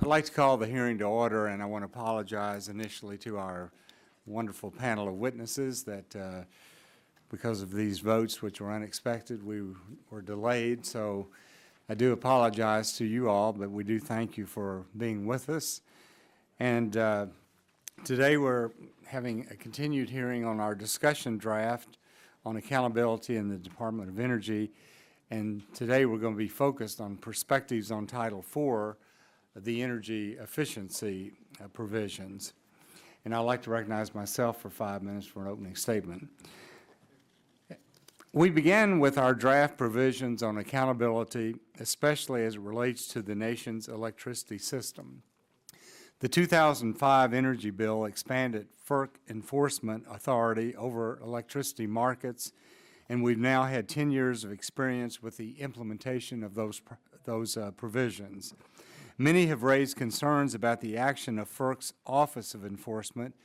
I'd like to call the hearing to order, and I want to apologize initially to our wonderful panel of witnesses that because of these votes, which were unexpected, we were delayed. So I do apologize to you all, but we do thank you for being with us. And today we're having a continued hearing on our discussion draft on accountability in the Department of Energy. And today we're going to be focused on perspectives on Title IV, the energy efficiency provisions. And I'd like to recognize myself for 5 minutes for an opening statement. We began with our draft provisions on accountability, especially as it relates to the nation's electricity system. The 2005 Energy Bill expanded FERC enforcement authority over electricity markets, and we've now had 10 years of experience with the implementation of those provisions. Many have raised concerns about the action of FERC's Office of Enforcement,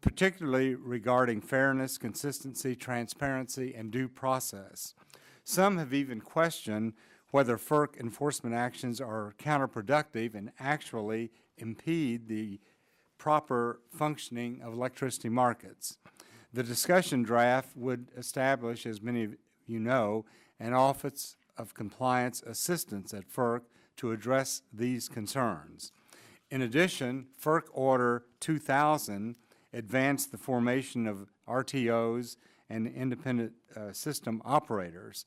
particularly regarding fairness, consistency, transparency, and due process. Some have even questioned whether FERC enforcement actions are counterproductive and actually impede the proper functioning of electricity markets. The discussion draft would establish, as many of you know, an Office of Compliance Assistance at FERC to address these concerns. In addition, FERC Order 2000 advanced the formation of RTOs and independent system operators.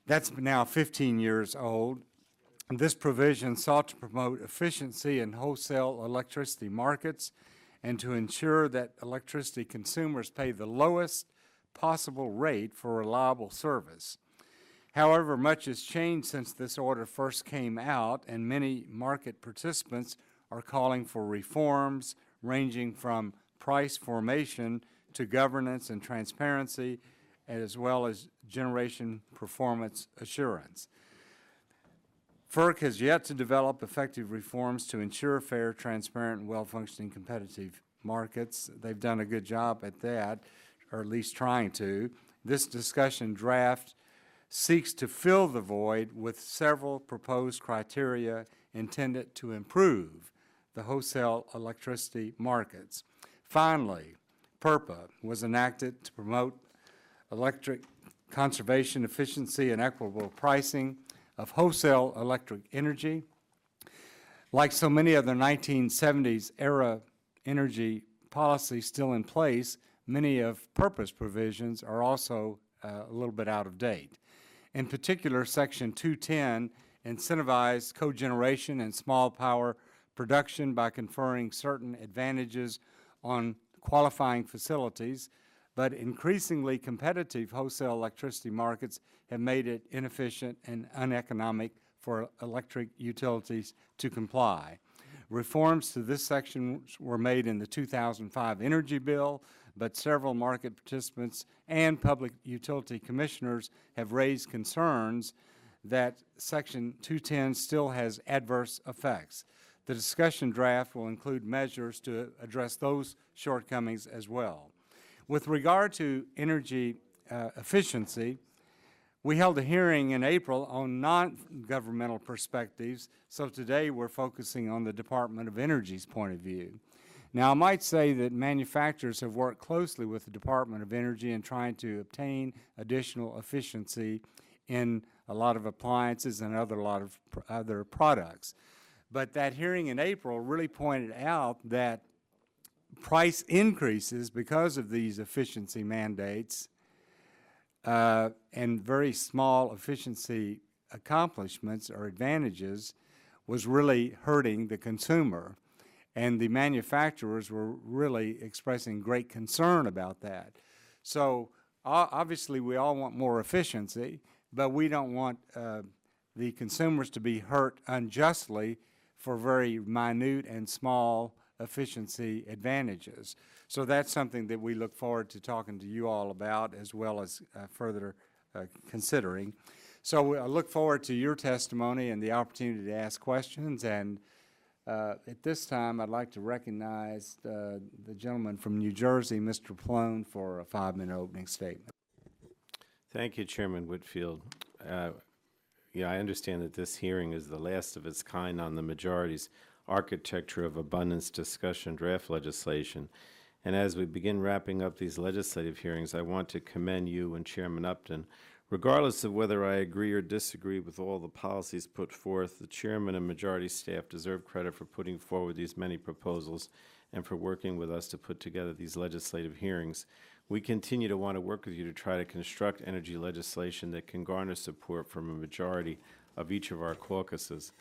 That's now 15 years old. And this provision sought to promote efficiency in wholesale electricity markets and to ensure that electricity consumers pay the lowest possible rate for reliable service. However, much has changed since this order first came out, and many market participants are calling for reforms ranging from price formation to governance and transparency, as well as generation performance assurance. FERC has yet to develop effective reforms to ensure fair, transparent, and well-functioning competitive markets. They've done a good job at that, or at least trying to. This discussion draft seeks to fill the void with several proposed criteria intended to improve the wholesale electricity markets. Finally, PURPA was enacted to promote electric conservation, efficiency, and equitable pricing of wholesale electric energy. Like so many other 1970s era energy policies still in place, many of PURPA's provisions are also a little bit out of date. In particular, Section 210 incentivized cogeneration and small power production by conferring certain advantages on qualifying facilities, but increasingly competitive wholesale electricity markets have made it inefficient and uneconomic for electric utilities to comply. Reforms to this section were made in the 2005 Energy Bill, but several market participants and public utility commissioners have raised concerns that Section 210 still has adverse effects. The discussion draft will include measures to address those shortcomings as well. With regard to energy efficiency, we held a hearing in April on non-governmental perspectives, so today we're focusing on the Department of Energy's point of view. Now, I might say that manufacturers have worked closely with the Department of Energy in trying to obtain additional efficiency in a lot of appliances and a lot of other products. But that hearing in April really pointed out that price increases because of these efficiency mandates and very small efficiency accomplishments or advantages was really hurting the consumer. And the manufacturers were really expressing great concern about that. So obviously we all want more efficiency, but we don't want the consumers to be hurt unjustly for very minute and small efficiency advantages. So that's something that we look forward to talking to you all about, as well as further considering. So I look forward to your testimony and the opportunity to ask questions. And at this time, I'd like to recognize the gentleman from New Jersey, Mr. Plone, for a 5-minute opening statement. Thank you, Chairman Whitfield. yeah, I understand that this hearing is the last of its kind on the majority's architecture of abundance discussion draft legislation. And as we begin wrapping up these legislative hearings, I want to commend you and Chairman Upton. Regardless of whether I agree or disagree with all the policies put forth, the chairman and majority staff deserve credit for putting forward these many proposals and for working with us to put together these legislative hearings. We continue to want to work with you to try to construct energy legislation that can garner support from a majority of each of our caucuses.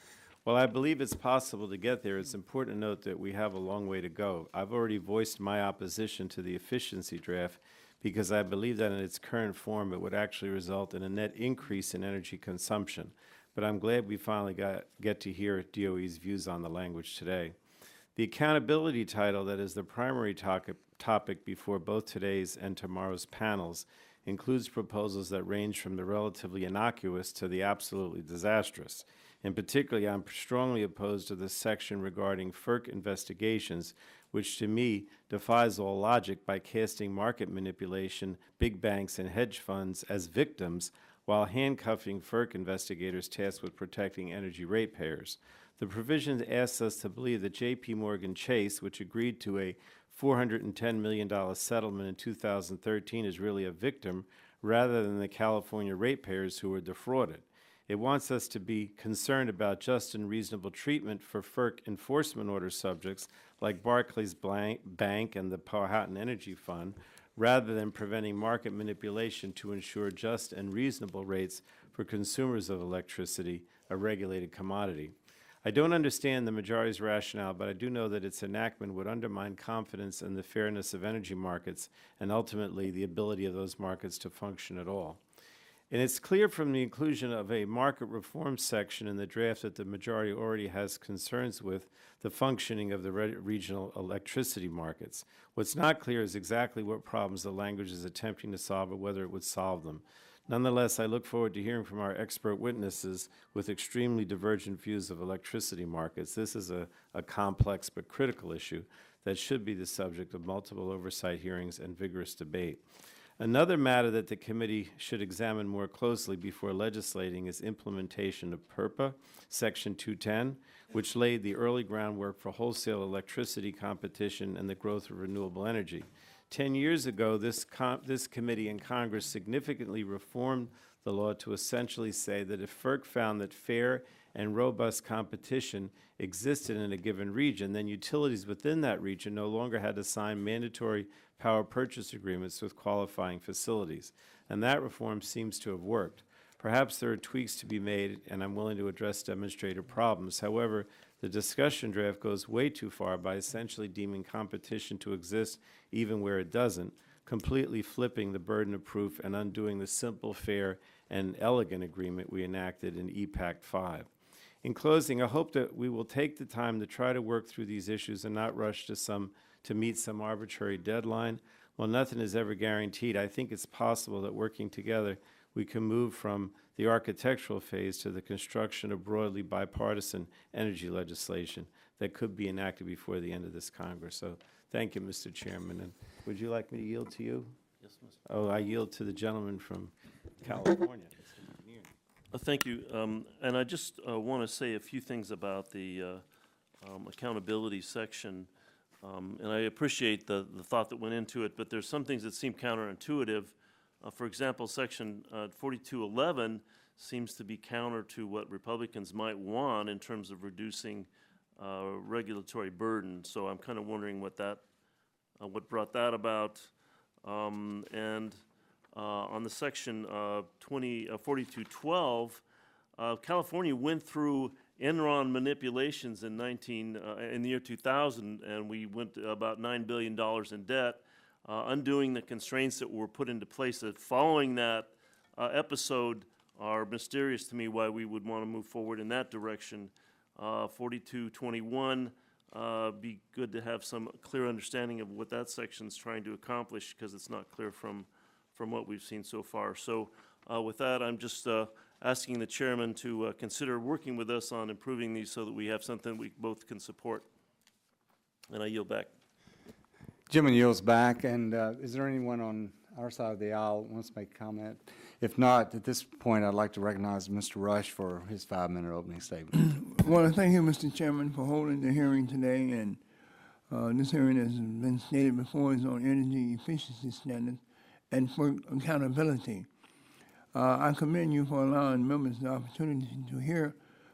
While I believe it's possible to get there, it's important to note that we have a long way to go. I've already voiced my opposition to the efficiency draft because I believe that in its current form it would actually result in a net increase in energy consumption. But I'm glad we finally get to hear DOE's views on the language today. The accountability title that is the primary topic before both today's and tomorrow's panels includes proposals that range from the relatively innocuous to the absolutely disastrous. And particularly, I'm strongly opposed to the section regarding FERC investigations, which to me defies all logic by casting market manipulation, big banks, and hedge funds as victims while handcuffing FERC investigators tasked with protecting energy ratepayers. The provision asks us to believe that J.P. Morgan Chase, which agreed to a $410 million settlement in 2013, is really a victim rather than the California ratepayers who were defrauded. It wants us to be concerned about just and reasonable treatment for FERC enforcement order subjects like Barclays Bank and the Powhatan Energy Fund, rather than preventing market manipulation to ensure just and reasonable rates for consumers of electricity, a regulated commodity. I don't understand the majority's rationale, but I do know that its enactment would undermine confidence in the fairness of energy markets and ultimately the ability of those markets to function at all. And it's clear from the inclusion of a market reform section in the draft that the majority already has concerns with the functioning of the regional electricity markets. What's not clear is exactly what problems the language is attempting to solve or whether it would solve them. Nonetheless, I look forward to hearing from our expert witnesses with extremely divergent views of electricity markets. This is a complex but critical issue that should be the subject of multiple oversight hearings and vigorous debate. Another matter that the committee should examine more closely before legislating is implementation of PURPA, Section 210, which laid the early groundwork for wholesale electricity competition and the growth of renewable energy. 10 years ago, this committee in Congress significantly reformed the law to essentially say that if FERC found that fair and robust competition existed in a given region, then utilities within that region no longer had to sign mandatory power purchase agreements with qualifying facilities. And that reform seems to have worked. Perhaps there are tweaks to be made, and I'm willing to address demonstrated problems. However, the discussion draft goes way too far by essentially deeming competition to exist even where it doesn't, completely flipping the burden of proof and undoing the simple, fair, and elegant agreement we enacted in EPAC 5. In closing, I hope that we will take the time to try to work through these issues and not rush to meet some arbitrary deadline. While nothing is ever guaranteed, I think it's possible that working together we can move from the architectural phase to the construction of broadly bipartisan energy legislation that could be enacted before the end of this Congress. So thank you, Mr. Chairman. And would you like me to yield to you? Yes, Mr. Oh, I yield to the gentleman from California. Thank you. And I just want to say a few things about the accountability section. And I appreciate the thought that went into it, but there's some things that seem counterintuitive. For example, Section 4211 seems to be counter to what Republicans might want in terms of reducing regulatory burden. So I'm kind of wondering what brought that about. And on the Section 4212, California went through Enron manipulations in the year 2000, and we went about $9 billion in debt, undoing the constraints that were put into place. That following that episode are mysterious to me why we would want to move forward in that direction. 4221, be good to have some clear understanding of what that section's trying to accomplish, because it's not clear from what we've seen so far. So with that, I'm just asking the chairman to consider working with us on improving these so that we have something we both can support. And I yield back. Jim yields back. And is there anyone on our side of the aisle who wants to make a comment? If not, at this point, I'd like to recognize Mr. Rush for his 5-minute opening statement. I want to thank you, Mr. Chairman, for holding the hearing today. And this hearing, has been stated before, is on energy efficiency standards and for accountability. I commend you for allowing members the opportunity to hear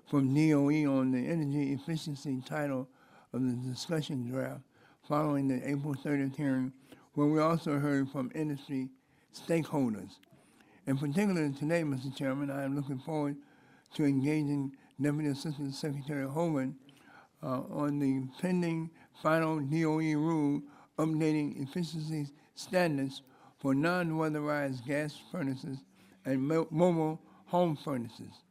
from DOE on the energy efficiency title of the discussion draft following the April 30th hearing, where we also heard from industry stakeholders. In particular, today, Mr. Chairman, I am looking forward to engaging Deputy Assistant Secretary Hogan on the pending final DOE rule updating efficiency standards for non-weatherized gas furnaces and mobile home furnaces.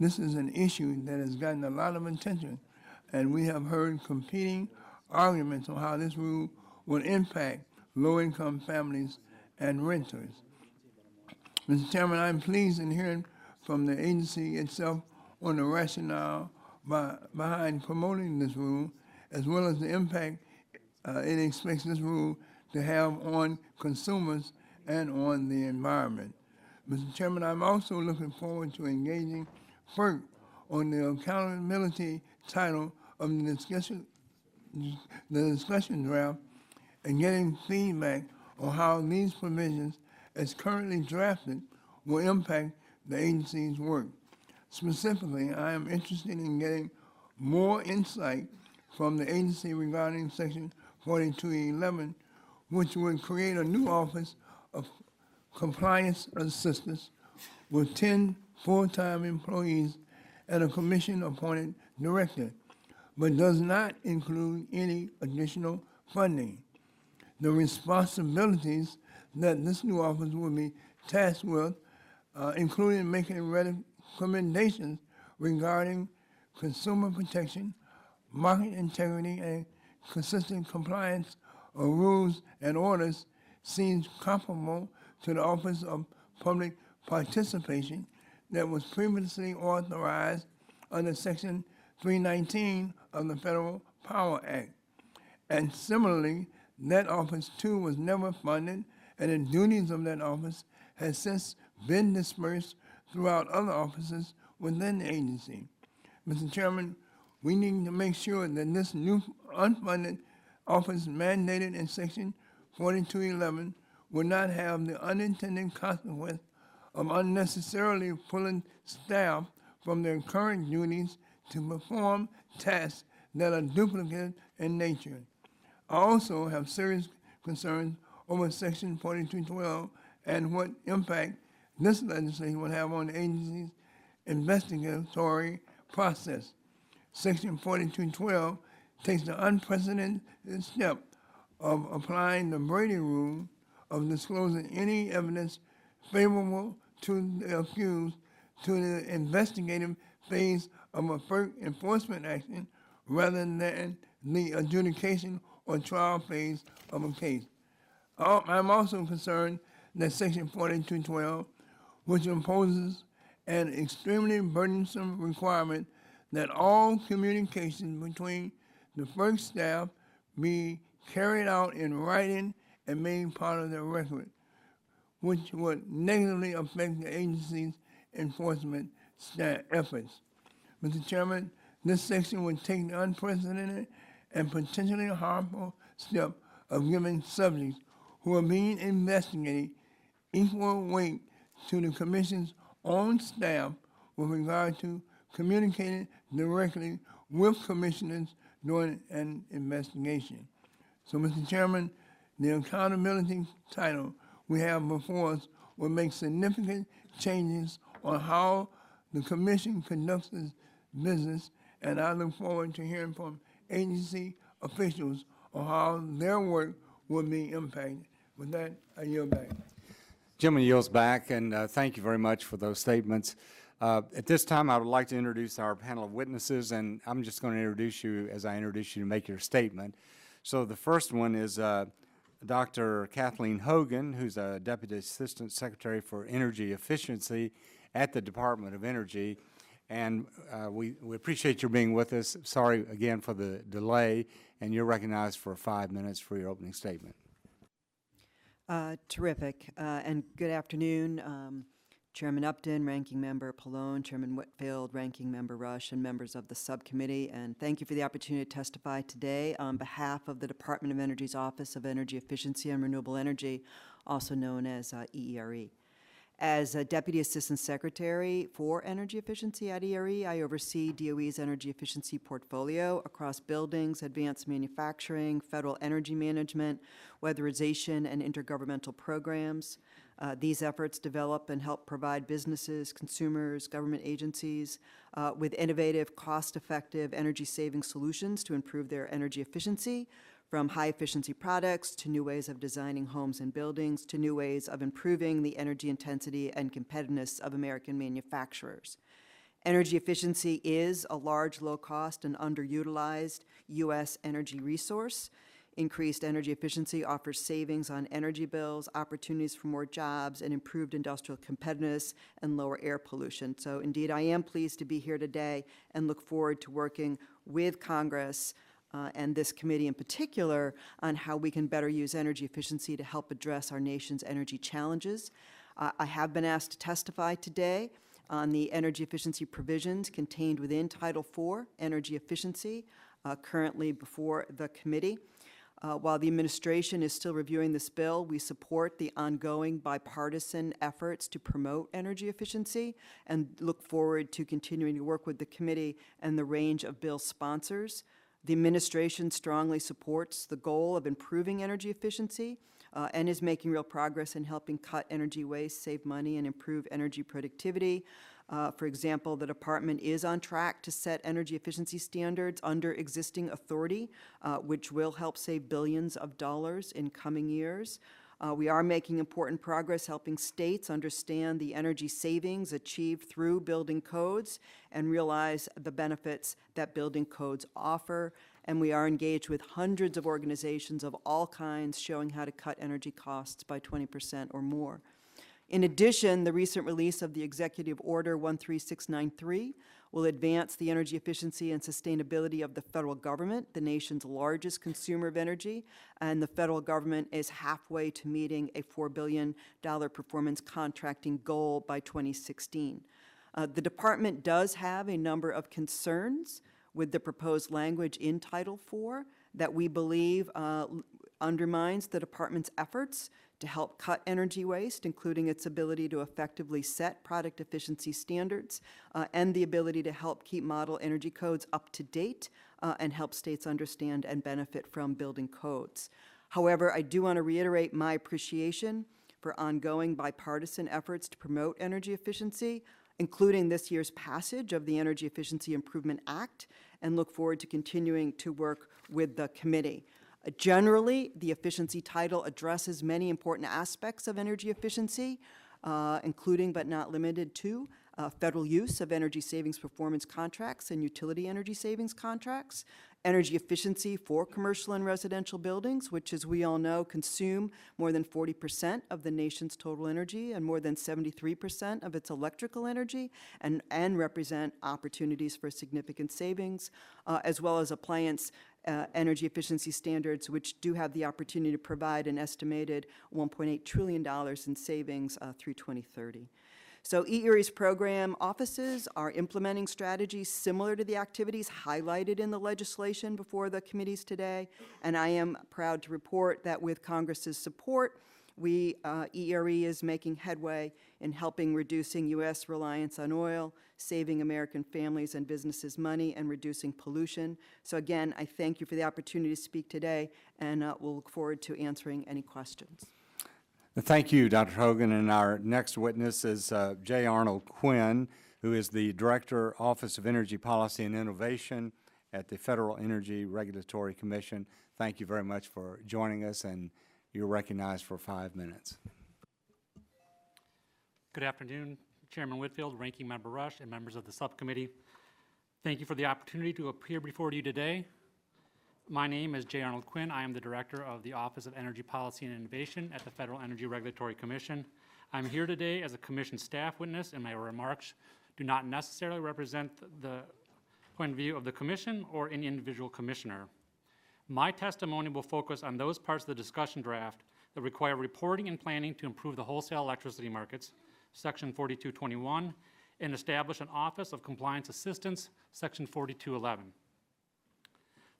This is an issue that has gotten a lot of attention, and we have heard competing arguments on how this rule will impact low-income families and renters. Mr. Chairman, I'm pleased in hearing from the agency itself on the rationale behind promoting this rule, as well as the impact it expects this rule to have on consumers and on the environment. Mr. Chairman, I'm also looking forward to engaging FERC on the accountability title of the discussion draft and getting feedback on how these provisions, as currently drafted, will impact the agency's work. Specifically, I am interested in getting more insight from the agency regarding Section 4211, which would create a new office of compliance assistance with 10 full-time employees and a commission-appointed director, but does not include any additional funding. The responsibilities that this new office will be tasked with, including making recommendations regarding consumer protection, market integrity, and consistent compliance of rules and orders, seems comparable to the Office of Public Participation that was previously authorized under Section 319 of the Federal Power Act. And similarly, that office too was never funded, and the duties of that office has since been dispersed throughout other offices within the agency. Mr. Chairman, we need to make sure that this new unfunded office mandated in Section 4211 will not have the unintended consequence of unnecessarily pulling staff from their current duties to perform tasks that are duplicative in nature. I also have serious concerns over Section 4212 and what impact this legislation will have on the agency's investigatory process. Section 4212 takes the unprecedented step of applying the Brady Rule of disclosing any evidence favorable to the accused to the investigative phase of a FERC enforcement action rather than the adjudication or trial phase of a case. I'm also concerned that Section 4212, which imposes an extremely burdensome requirement that all communications between the FERC staff be carried out in writing and made part of the record, which would negatively affect the agency's enforcement efforts. Mr. Chairman, this section would take the unprecedented and potentially harmful step of giving subjects who are being investigated equal weight to the Commission's own staff with regard to communicating directly with commissioners during an investigation. So, Mr. Chairman, the accountability title we have before us will make significant changes on how the Commission conducts its business, and I look forward to hearing from agency officials on how their work will be impacted. With that, I yield back. Gentleman yields back, and thank you very much for those statements. At this time, I would like to introduce our panel of witnesses, and I'm just going to introduce you as I introduce you to make your statement. So the first one is Dr. Kathleen Hogan, who's a Deputy Assistant Secretary for Energy Efficiency at the Department of Energy. And we appreciate your being with us. Sorry again for the delay, and you're recognized for 5 minutes for your opening statement. Terrific, and good afternoon. Chairman Upton, Ranking Member Pallone, Chairman Whitfield, Ranking Member Rush, and members of the subcommittee. And thank you for the opportunity to testify today on behalf of the Department of Energy's Office of Energy Efficiency and Renewable Energy, also known as EERE. As a Deputy Assistant Secretary for Energy Efficiency at ERE, I oversee DOE's energy efficiency portfolio across buildings, advanced manufacturing, federal energy management, weatherization, and intergovernmental programs. These efforts develop and help provide businesses, consumers, government agencies with innovative, cost-effective energy-saving solutions to improve their energy efficiency, from high-efficiency products to new ways of designing homes and buildings to new ways of improving the energy intensity and competitiveness of American manufacturers. Energy efficiency is a large, low-cost, and underutilized U.S. energy resource. Increased energy efficiency offers savings on energy bills, opportunities for more jobs, and improved industrial competitiveness and lower air pollution. So indeed, I am pleased to be here today and look forward to working with Congress and this committee in particular on how we can better use energy efficiency to help address our nation's energy challenges. I have been asked to testify today on the energy efficiency provisions contained within Title IV, Energy Efficiency, currently before the committee. While the administration is still reviewing this bill, we support the ongoing bipartisan efforts to promote energy efficiency and look forward to continuing to work with the committee and the range of bill sponsors. The administration strongly supports the goal of improving energy efficiency and is making real progress in helping cut energy waste, save money, and improve energy productivity. For example, the department is on track to set energy efficiency standards under existing authority, which will help save billions of dollars in coming years. We are making important progress helping states understand the energy savings achieved through building codes and realize the benefits that building codes offer. And we are engaged with hundreds of organizations of all kinds showing how to cut energy costs by 20% or more. In addition, the recent release of the Executive Order 13693 will advance the energy efficiency and sustainability of the federal government, the nation's largest consumer of energy, and the federal government is halfway to meeting a $4 billion performance contracting goal by 2016. The department does have a number of concerns with the proposed language in Title IV that we believe undermines the department's efforts to help cut energy waste, including its ability to effectively set product efficiency standards and the ability to help keep model energy codes up to date and help states understand and benefit from building codes. However, I do want to reiterate my appreciation for ongoing bipartisan efforts to promote energy efficiency, including this year's passage of the Energy Efficiency Improvement Act, and look forward to continuing to work with the committee. Generally, the efficiency title addresses many important aspects of energy efficiency, including but not limited to federal use of energy savings performance contracts and utility energy savings contracts, energy efficiency for commercial and residential buildings, which, as we all know, consume more than 40% of the nation's total energy and more than 73% of its electrical energy, and represent opportunities for significant savings, as well as appliance energy efficiency standards, which do have the opportunity to provide an estimated $1.8 trillion in savings through 2030. So EERE's program offices are implementing strategies similar to the activities highlighted in the legislation before the committees today, and I am proud to report that with Congress's support, EERE is making headway in helping reducing U.S. reliance on oil, saving American families and businesses money, and reducing pollution. So again, I thank you for the opportunity to speak today, and we'll look forward to answering any questions. Thank you, Dr. Hogan. And our next witness is J. Arnold Quinn, who is the Director, Office of Energy Policy and Innovation at the Federal Energy Regulatory Commission. Thank you very much for joining us, and you're recognized for 5 minutes. Good afternoon, Chairman Whitfield, Ranking Member Rush, and members of the subcommittee. Thank you for the opportunity to appear before you today. My name is J. Arnold Quinn. I am the Director of the Office of Energy Policy and Innovation at the Federal Energy Regulatory Commission. I'm here today as a Commission staff witness, and my remarks do not necessarily represent the point of view of the Commission or any individual commissioner. My testimony will focus on those parts of the discussion draft that require reporting and planning to improve the wholesale electricity markets, Section 4221, and establish an Office of Compliance Assistance, Section 4211.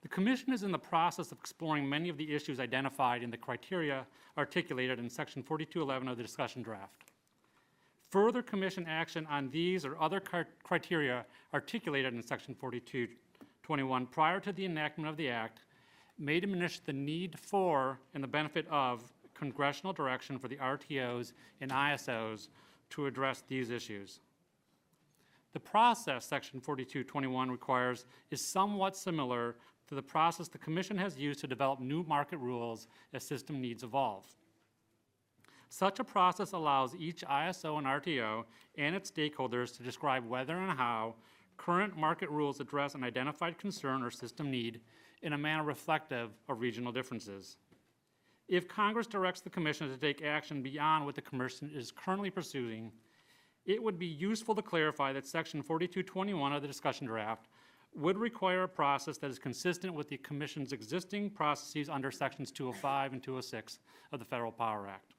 The Commission is in the process of exploring many of the issues identified in the criteria articulated in Section 4211 of the discussion draft. Further Commission action on these or other criteria articulated in Section 4221 prior to the enactment of the Act may diminish the need for and the benefit of congressional direction for the RTOs and ISOs to address these issues. The process Section 4221 requires is somewhat similar to the process the Commission has used to develop new market rules as system needs evolve. Such a process allows each ISO and RTO and its stakeholders to describe whether and how current market rules address an identified concern or system need in a manner reflective of regional differences. If Congress directs the Commission to take action beyond what the Commission is currently pursuing, it would be useful to clarify that Section 4221 of the discussion draft would require a process that is consistent with the Commission's existing processes under Sections 205 and 206 of the Federal Power Act.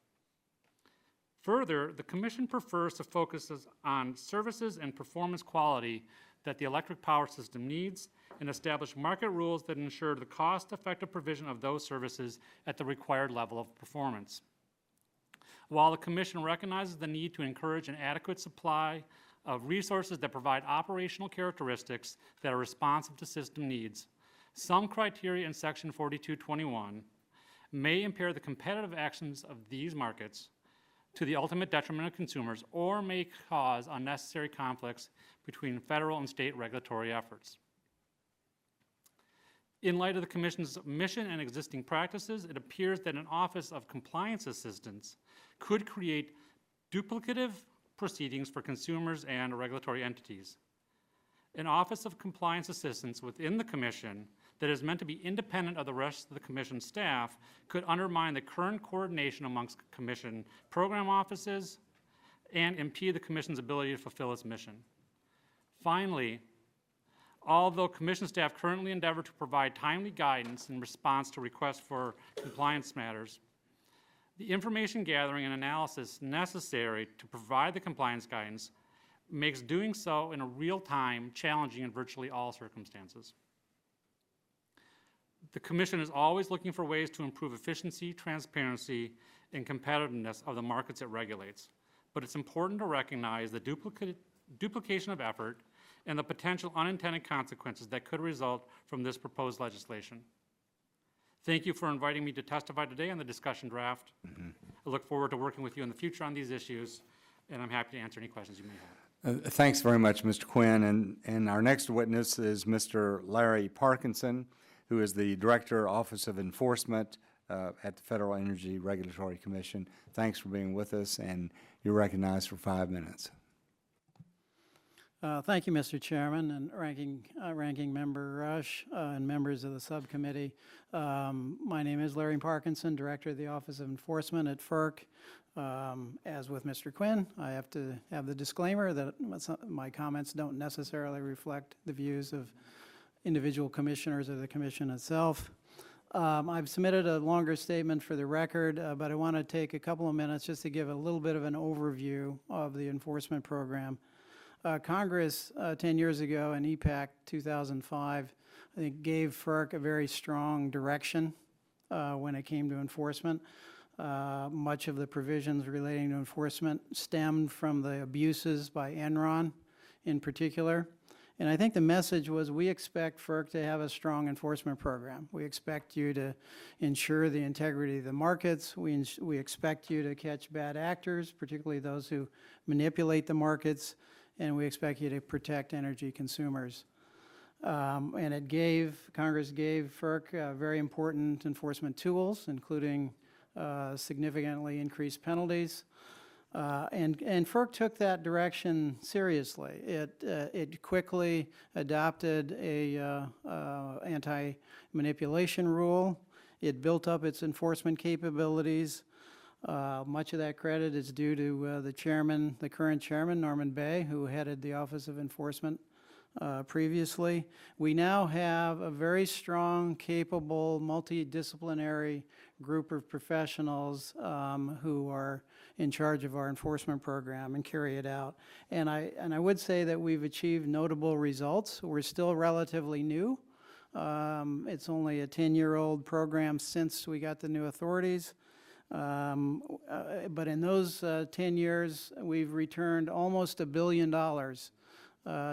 Further, the Commission prefers to focus on services and performance quality that the electric power system needs and establish market rules that ensure the cost-effective provision of those services at the required level of performance. While the Commission recognizes the need to encourage an adequate supply of resources that provide operational characteristics that are responsive to system needs, some criteria in Section 4221 may impair the competitive actions of these markets to the ultimate detriment of consumers or may cause unnecessary conflicts between federal and state regulatory efforts. In light of the Commission's mission and existing practices, it appears that an Office of Compliance Assistance could create duplicative proceedings for consumers and regulatory entities. An Office of Compliance Assistance within the Commission that is meant to be independent of the rest of the Commission staff could undermine the current coordination amongst Commission program offices and impede the Commission's ability to fulfill its mission. Finally, although Commission staff currently endeavor to provide timely guidance in response to requests for compliance matters, the information gathering and analysis necessary to provide the compliance guidance makes doing so in a real time challenging in virtually all circumstances. The Commission is always looking for ways to improve efficiency, transparency, and competitiveness of the markets it regulates, but it's important to recognize the duplication of effort and the potential unintended consequences that could result from this proposed legislation. Thank you for inviting me to testify today on the discussion draft. I look forward to working with you in the future on these issues, and I'm happy to answer any questions you may have. Thanks very much, Mr. Quinn. And our next witness is Mr. Larry Parkinson, who is the Director, Office of Enforcement at the Federal Energy Regulatory Commission. Thanks for being with us, and you're recognized for 5 minutes. Thank you, Mr. Chairman and Ranking Member Rush and members of the subcommittee. My name is Larry Parkinson, Director of the Office of Enforcement at FERC. As with Mr. Quinn, I have to have the disclaimer that my comments don't necessarily reflect the views of individual commissioners or the Commission itself. I've submitted a longer statement for the record, but I want to take a couple of minutes just to give a little bit of an overview of the enforcement program. Congress 10 years ago in EPAC 2005, I think, gave FERC a very strong direction when it came to enforcement. Much of the provisions relating to enforcement stemmed from the abuses by Enron in particular. And I think the message was, we expect FERC to have a strong enforcement program. We expect you to ensure the integrity of the markets. We expect you to catch bad actors, particularly those who manipulate the markets. And we expect you to protect energy consumers. And Congress gave FERC very important enforcement tools, including significantly increased penalties. And FERC took that direction seriously. It quickly adopted a anti-manipulation rule. It built up its enforcement capabilities. Much of that credit is due to the current chairman, Norman Bay, who headed the Office of Enforcement previously. We now have a very strong, capable, multidisciplinary group of professionals who are in charge of our enforcement program and carry it out. And I would say that we've achieved notable results. We're still relatively new. It's only a 10-year-old program since we got the new authorities. But in those 10 years, we've returned almost $1 billion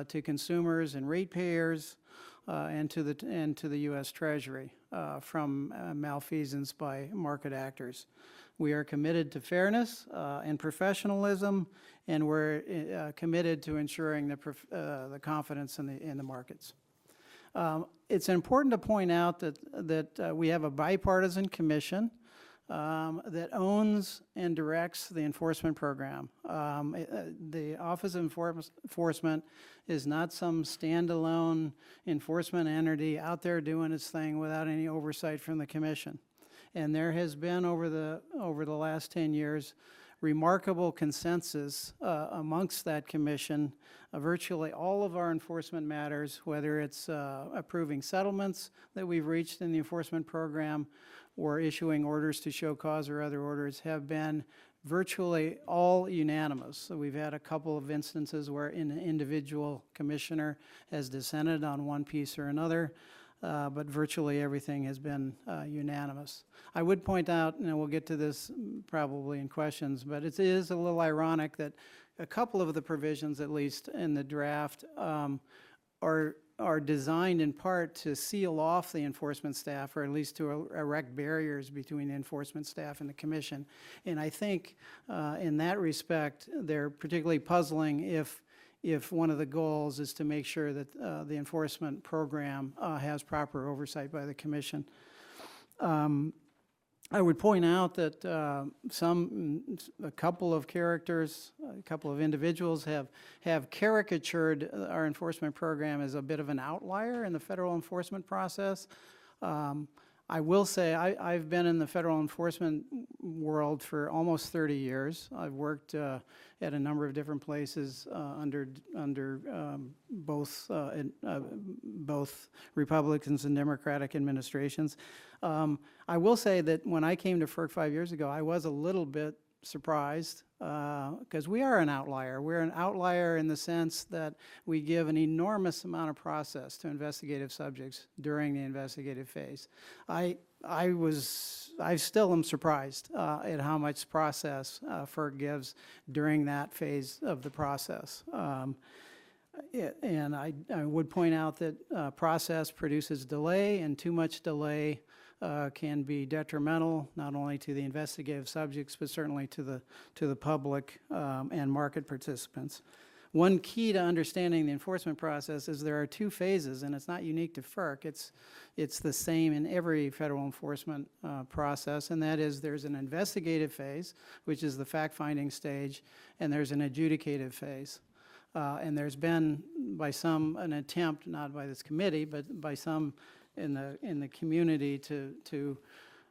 to consumers and ratepayers and to the U.S. Treasury from malfeasance by market actors. We are committed to fairness and professionalism, and we're committed to ensuring the confidence in the markets. It's important to point out that we have a bipartisan commission that owns and directs the enforcement program. The Office of Enforcement is not some standalone enforcement entity out there doing its thing without any oversight from the commission. And there has been over the last 10 years remarkable consensus amongst that commission. Virtually all of our enforcement matters, whether it's approving settlements that we've reached in the enforcement program or issuing orders to show cause or other orders, have been virtually all unanimous. So we've had a couple of instances where an individual commissioner has dissented on one piece or another, but virtually everything has been unanimous. I would point out, and we'll get to this probably in questions, but it is a little ironic that a couple of the provisions, at least in the draft, are designed in part to seal off the enforcement staff, or at least to erect barriers between the enforcement staff and the commission. And I think in that respect, they're particularly puzzling if one of the goals is to make sure that the enforcement program has proper oversight by the commission. I would point out that a couple of characters, a couple of individuals have caricatured our enforcement program as a bit of an outlier in the federal enforcement process. I will say I've been in the federal enforcement world for almost 30 years. I've worked at a number of different places under both Republicans and Democratic administrations. I will say that when I came to FERC 5 years ago, I was a little bit surprised because we are an outlier. We're an outlier in the sense that we give an enormous amount of process to investigative subjects during the investigative phase. I still am surprised at how much process FERC gives during that phase of the process. And I would point out that process produces delay, and too much delay can be detrimental not only to the investigative subjects but certainly to the public and market participants. One key to understanding the enforcement process is there are two phases, and it's not unique to FERC. It's the same in every federal enforcement process, and that is there's an investigative phase, which is the fact-finding stage, and there's an adjudicative phase. And there's been by some an attempt, not by this committee, but by some in the community to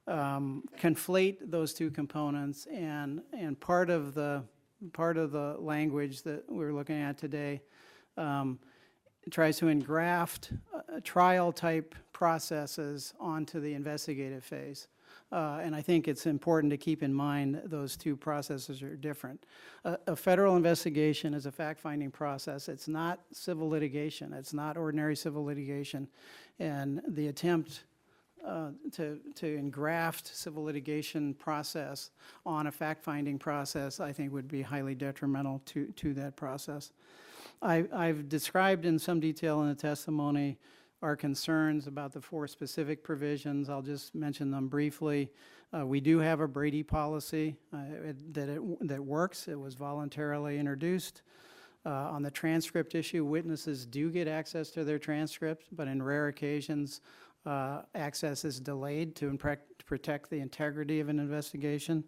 conflate those two components, and part of the language that we're looking at today tries to engraft trial type processes onto the investigative phase. And I think it's important to keep in mind those two processes are different. A federal investigation is a fact-finding process. It's not civil litigation. It's not ordinary civil litigation. And the attempt to engraft civil litigation process on a fact-finding process, I think, would be highly detrimental to that process. I've described in some detail in the testimony our concerns about the 4 specific provisions. I'll just mention them briefly. We do have a Brady policy that works. It was voluntarily introduced. On the transcript issue, witnesses do get access to their transcript, but in rare occasions, access is delayed to protect the integrity of an investigation.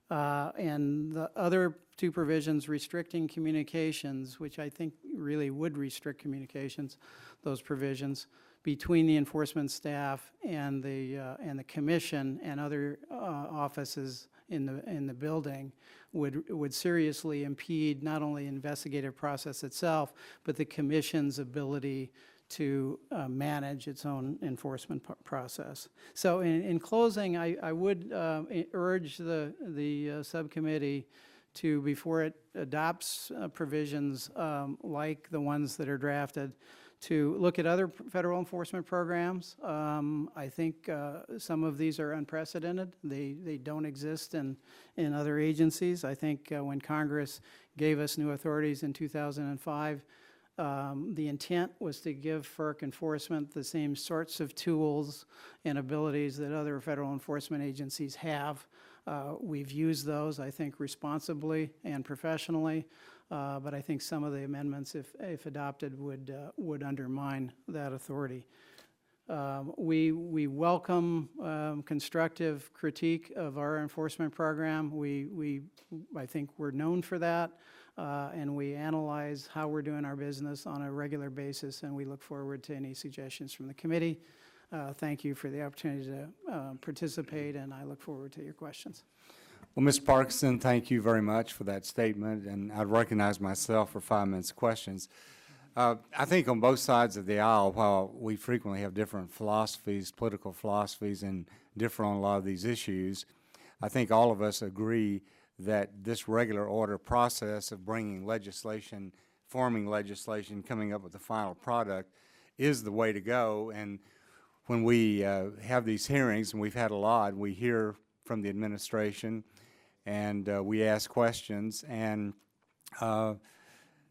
And the other 2 provisions restricting communications, which I think really would restrict communications, those provisions between the enforcement staff and the commission and other offices in the building would seriously impede not only the investigative process itself, but the commission's ability to manage its own enforcement process. So in closing, I would urge the subcommittee to, before it adopts provisions like the ones that are drafted, to look at other federal enforcement programs. I think some of these are unprecedented. They don't exist in other agencies. I think when Congress gave us new authorities in 2005, the intent was to give FERC enforcement the same sorts of tools and abilities that other federal enforcement agencies have. We've used those, I think, responsibly and professionally, but I think some of the amendments, if adopted, would undermine that authority. We welcome constructive critique of our enforcement program. I think we're known for that, and we analyze how we're doing our business on a regular basis, and we look forward to any suggestions from the committee. Thank you for the opportunity to participate, and I look forward to your questions. Well, Mr. Parkinson, thank you very much for that statement, and I'd recognize myself for 5 minutes questions. I think on both sides of the aisle, while we frequently have different philosophies, political philosophies, and differ on a lot of these issues, I think all of us agree that this regular order process of bringing legislation, forming legislation, coming up with the final product is the way to go. And when we have these hearings, and we've had a lot, we hear from the administration, and we ask questions, and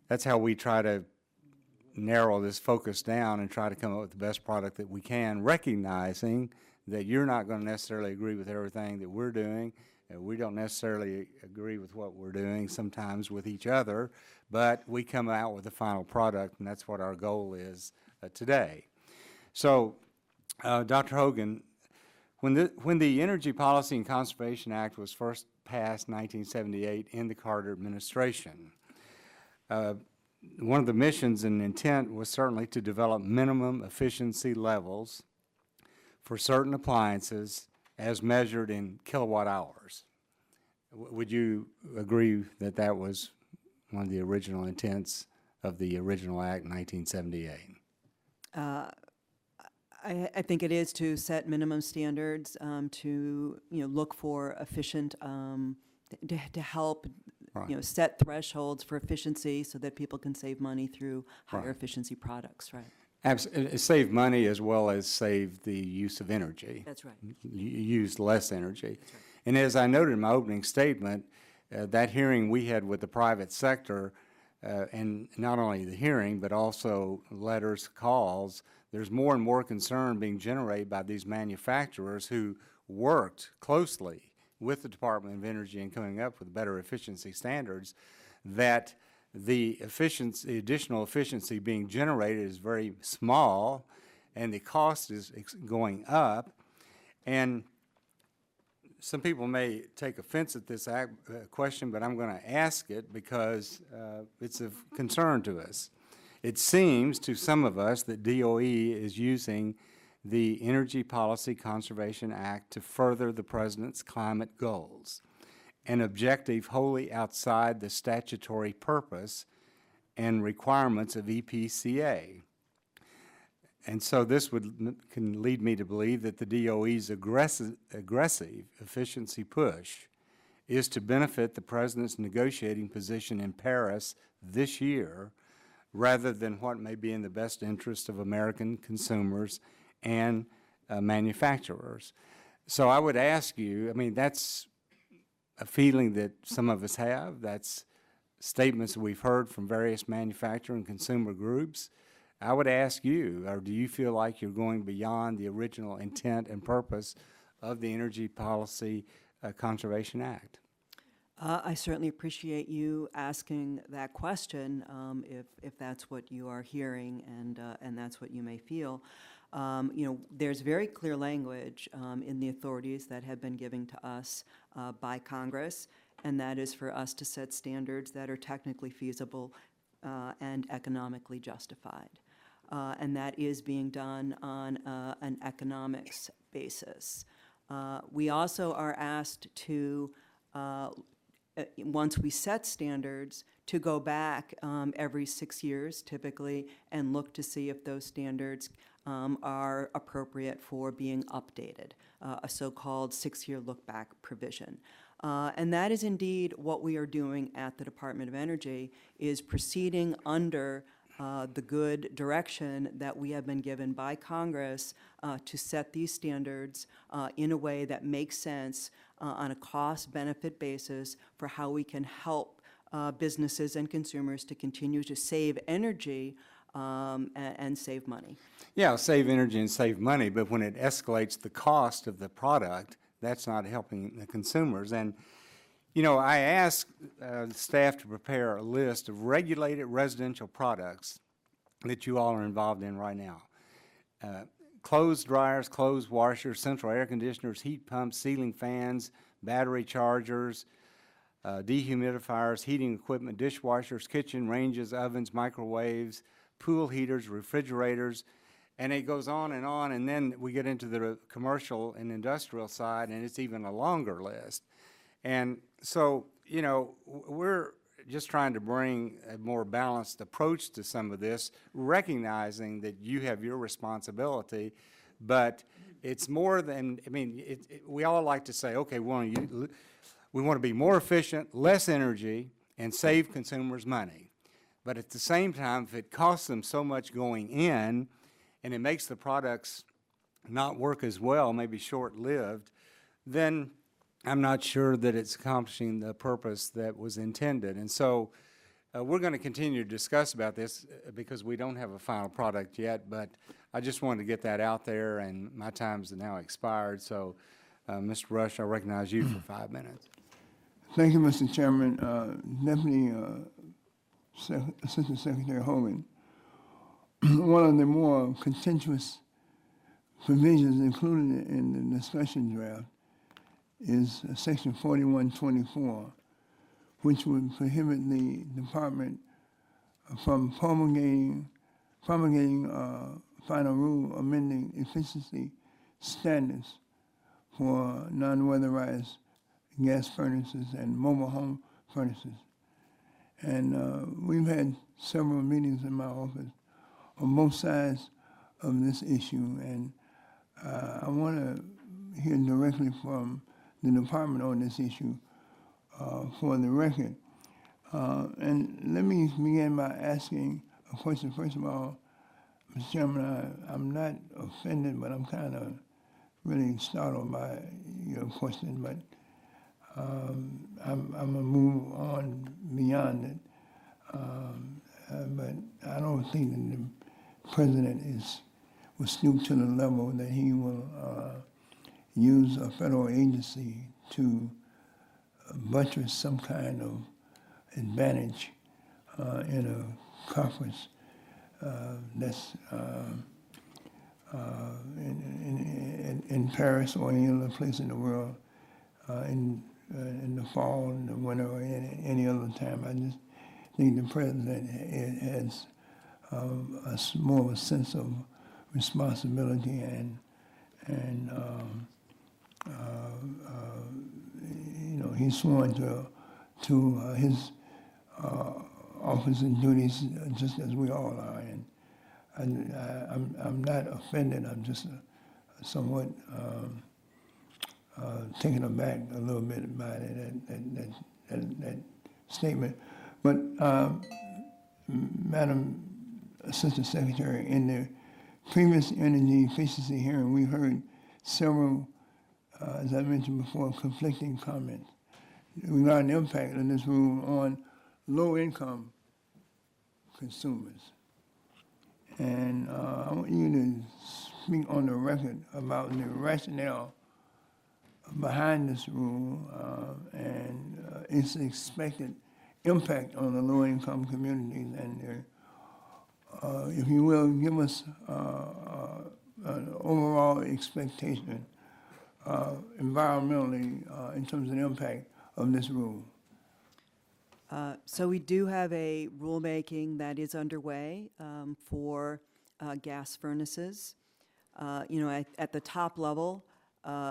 that's how we try to narrow this focus down and try to come up with the best product that we can, recognizing that you're not going to necessarily agree with everything that we're doing, and we don't necessarily agree with what we're doing sometimes with each other, but we come out with a final product, and that's what our goal is today. So, Dr. Hogan, when the Energy Policy and Conservation Act was first passed in 1978 in the Carter administration, one of the missions and intent was certainly to develop minimum efficiency levels for certain appliances as measured in kilowatt hours. Would you agree that that was one of the original intents of the original Act in 1978? I think it is to set minimum standards, to look for efficient, to help Right. set thresholds for efficiency so that people can save money through higher efficiency products. Right. Save money as well as save the use of energy. That's right. Use less energy. That's right. And as I noted in my opening statement, that hearing we had with the private sector, and not only the hearing, but also letters, calls, there's more and more concern being generated by these manufacturers who worked closely with the Department of Energy in coming up with better efficiency standards, that the additional efficiency being generated is very small, and the cost is going up. And some people may take offense at this question, but I'm going to ask it because it's of concern to us. It seems to some of us that DOE is using the Energy Policy Conservation Act to further the President's climate goals, an objective wholly outside the statutory purpose and requirements of EPCA. And so this can lead me to believe that the DOE's aggressive efficiency push is to benefit the President's negotiating position in Paris this year, rather than what may be in the best interest of American consumers and manufacturers. So I would ask you, I mean, that's a feeling that some of us have. That's statements that we've heard from various manufacturer and consumer groups. I would ask you, or do you feel like you're going beyond the original intent and purpose of the Energy Policy Conservation Act? I certainly appreciate you asking that question, if that's what you are hearing and that's what you may feel. There's very clear language in the authorities that have been given to us by Congress, and that is for us to set standards that are technically feasible and economically justified. And that is being done on an economics basis. We also are asked to once we set standards, to go back every 6 years typically and look to see if those standards are appropriate for being updated, a so-called 6-year look-back provision. And that is indeed what we are doing at the Department of Energy, is proceeding under the good direction that we have been given by Congress to set these standards in a way that makes sense on a cost-benefit basis for how we can help businesses and consumers to continue to save energy and save money. Yeah, save energy and save money, but when it escalates the cost of the product, that's not helping the consumers. And, you know, I asked staff to prepare a list of regulated residential products that you all are involved in right now. Clothes dryers, clothes washers, central air conditioners, heat pumps, ceiling fans, battery chargers, dehumidifiers, heating equipment, dishwashers, kitchen ranges, ovens, microwaves, pool heaters, refrigerators, and it goes on, and then we get into the commercial and industrial side, and it's even a longer list. And so, you know, we're just trying to bring a more balanced approach to some of this, recognizing that you have your responsibility, but it's more than, I mean, we all like to say, okay, we want to be more efficient, less energy, and save consumers money. But at the same time, if it costs them so much going in, and it makes the products not work as well, maybe short-lived, then I'm not sure that it's accomplishing the purpose that was intended. And so we're going to continue to discuss about this because we don't have a final product yet, but I just wanted to get that out there, and my time's now expired. So, Mr. Rush, I recognize you for 5 minutes. Thank you, Mr. Chairman. Deputy Assistant Secretary Hogan, one of the more contentious provisions included in the discussion draft is Section 4124, which would prohibit the department from promulgating final rule amending efficiency standards for non-weatherized gas furnaces and mobile home furnaces. And we've had several meetings in my office on both sides of this issue, and I want to hear directly from the department on this issue for the record. And let me begin by asking a question. First of all, Mr. Chairman, I'm not offended, but I'm kind of really startled by your question, but I'm going to move on beyond it. But I don't think that the President will stoop to the level that he will use a federal agency to buttress some kind of advantage in a conference that's in Paris or any other place in the world in the fall, in the winter, or any other time. I just think the President has more of a sense of responsibility and you know, he's sworn to his office and duties just as we all are. And I'm not offended. I'm just somewhat taken aback a little bit by that statement. But Madam Assistant Secretary, in the previous energy efficiency hearing, we heard several, as I mentioned before, conflicting comments regarding the impact of this rule on low-income consumers. And I want you to speak on the record about the rationale behind this rule and its expected impact on the low-income communities, and if you will, give us an overall expectation environmentally in terms of the impact of this rule. So we do have a rulemaking that is underway for gas furnaces. You know, at the top level,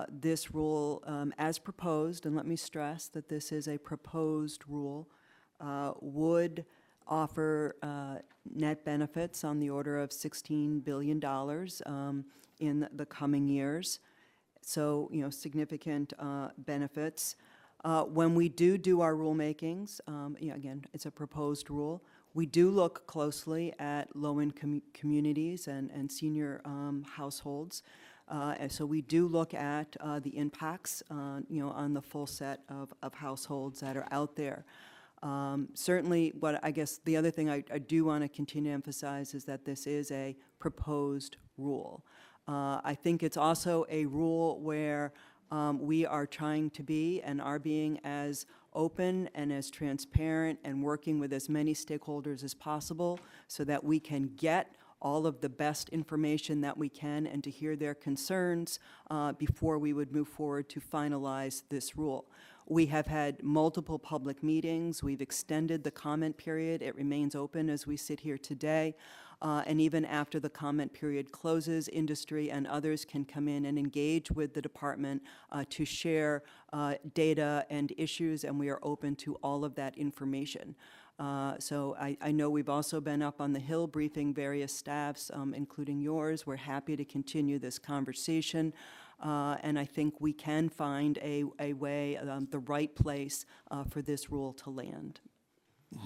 this rule as proposed, and let me stress that this is a proposed rule, would offer net benefits on the order of $16 billion in the coming years. So, significant benefits. When we do our rulemakings, again, it's a proposed rule, we do look closely at low-income communities and senior households. And so we do look at the impacts, on the full set of households that are out there. Certainly, I guess the other thing I do want to continue to emphasize is that this is a proposed rule. I think it's also a rule where we are trying to be and are being as open and as transparent and working with as many stakeholders as possible so that we can get all of the best information that we can and to hear their concerns before we would move forward to finalize this rule. We have had multiple public meetings. We've extended the comment period. It remains open as we sit here today. And even after the comment period closes, industry and others can come in and engage with the department to share data and issues, and we are open to all of that information. So I know we've also been up on the Hill briefing various staffs, including yours. We're happy to continue this conversation. And I think we can find a way, the right place for this rule to land.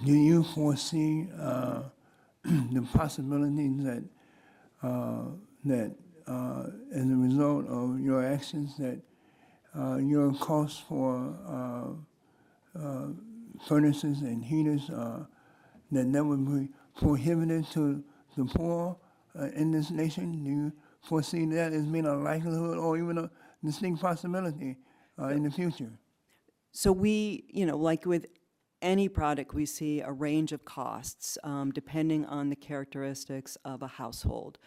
Do you foresee the possibilities that as a result of your actions, that your costs for furnaces and heaters, that would be prohibited to the poor in this nation? Do you foresee that as being a likelihood or even a distinct possibility in the future? So we, like with any product, we see a range of costs depending on the characteristics of a household.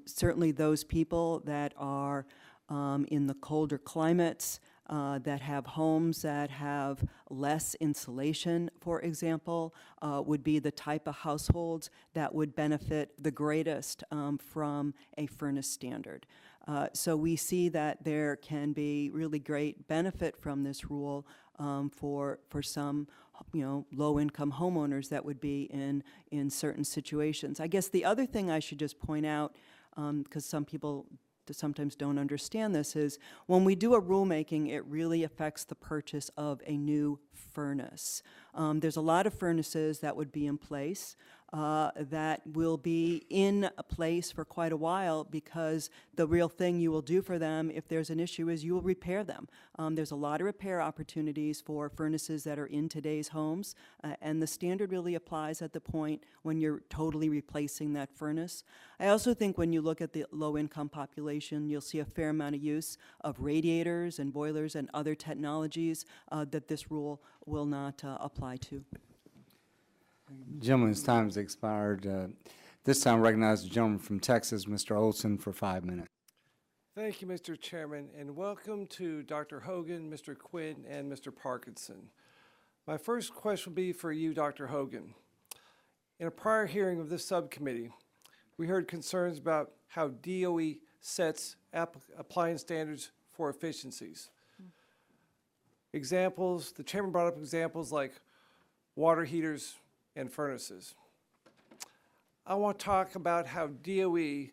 Certainly those people that are in the colder climates, that have homes that have less insulation, for example, would be the type of households that would benefit the greatest from a furnace standard. So we see that there can be really great benefit from this rule for some low-income homeowners that would be in certain situations. I guess the other thing I should just point out, because some people sometimes don't understand this, is when we do a rulemaking, it really affects the purchase of a new furnace. There's a lot of furnaces that would be in place that will be in a place for quite a while, because the real thing you will do for them if there's an issue is you will repair them. There's a lot of repair opportunities for furnaces that are in today's homes, and the standard really applies at the point when you're totally replacing that furnace. I also think when you look at the low-income population, you'll see a fair amount of use of radiators and boilers and other technologies that this rule will not apply to. Gentleman's time has expired. This time, recognize the gentleman from Texas, Mr. Olson, for 5 minutes. Thank you, Mr. Chairman, and welcome to Dr. Hogan, Mr. Quinn, and Mr. Parkinson. My first question will be for you, Dr. Hogan. In a prior hearing of this subcommittee, we heard concerns about how DOE sets appliance standards for efficiencies. Examples, the chairman brought up examples like water heaters and furnaces. I want to talk about how DOE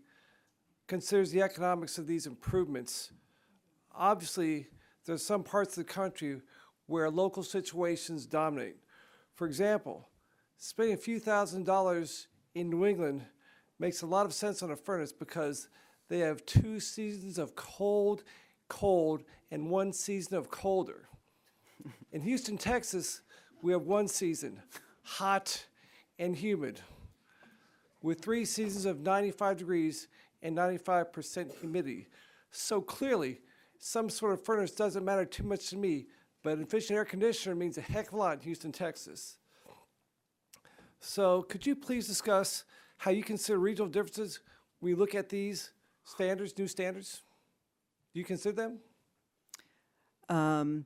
considers the economics of these improvements. Obviously, there's some parts of the country where local situations dominate. For example, spending a few $1,000s in New England makes a lot of sense on a furnace because they have 2 seasons of cold, and 1 season of colder. In Houston, Texas, we have 1 season, hot and humid, with 3 seasons of 95 degrees and 95% humidity. So clearly, some sort of furnace doesn't matter too much to me, but an efficient air conditioner means a heck of a lot in Houston, Texas. So could you please discuss how you consider regional differences when you look at these standards, new standards? Do you consider them?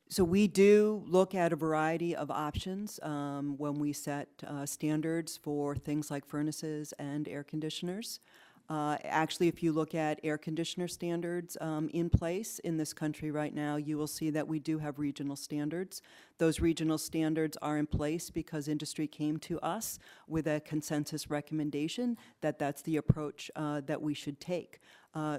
So we do look at a variety of options when we set standards for things like furnaces and air conditioners. Actually, if you look at air conditioner standards in place in this country right now, you will see that we do have regional standards. Those regional standards are in place because industry came to us with a consensus recommendation that that's the approach that we should take.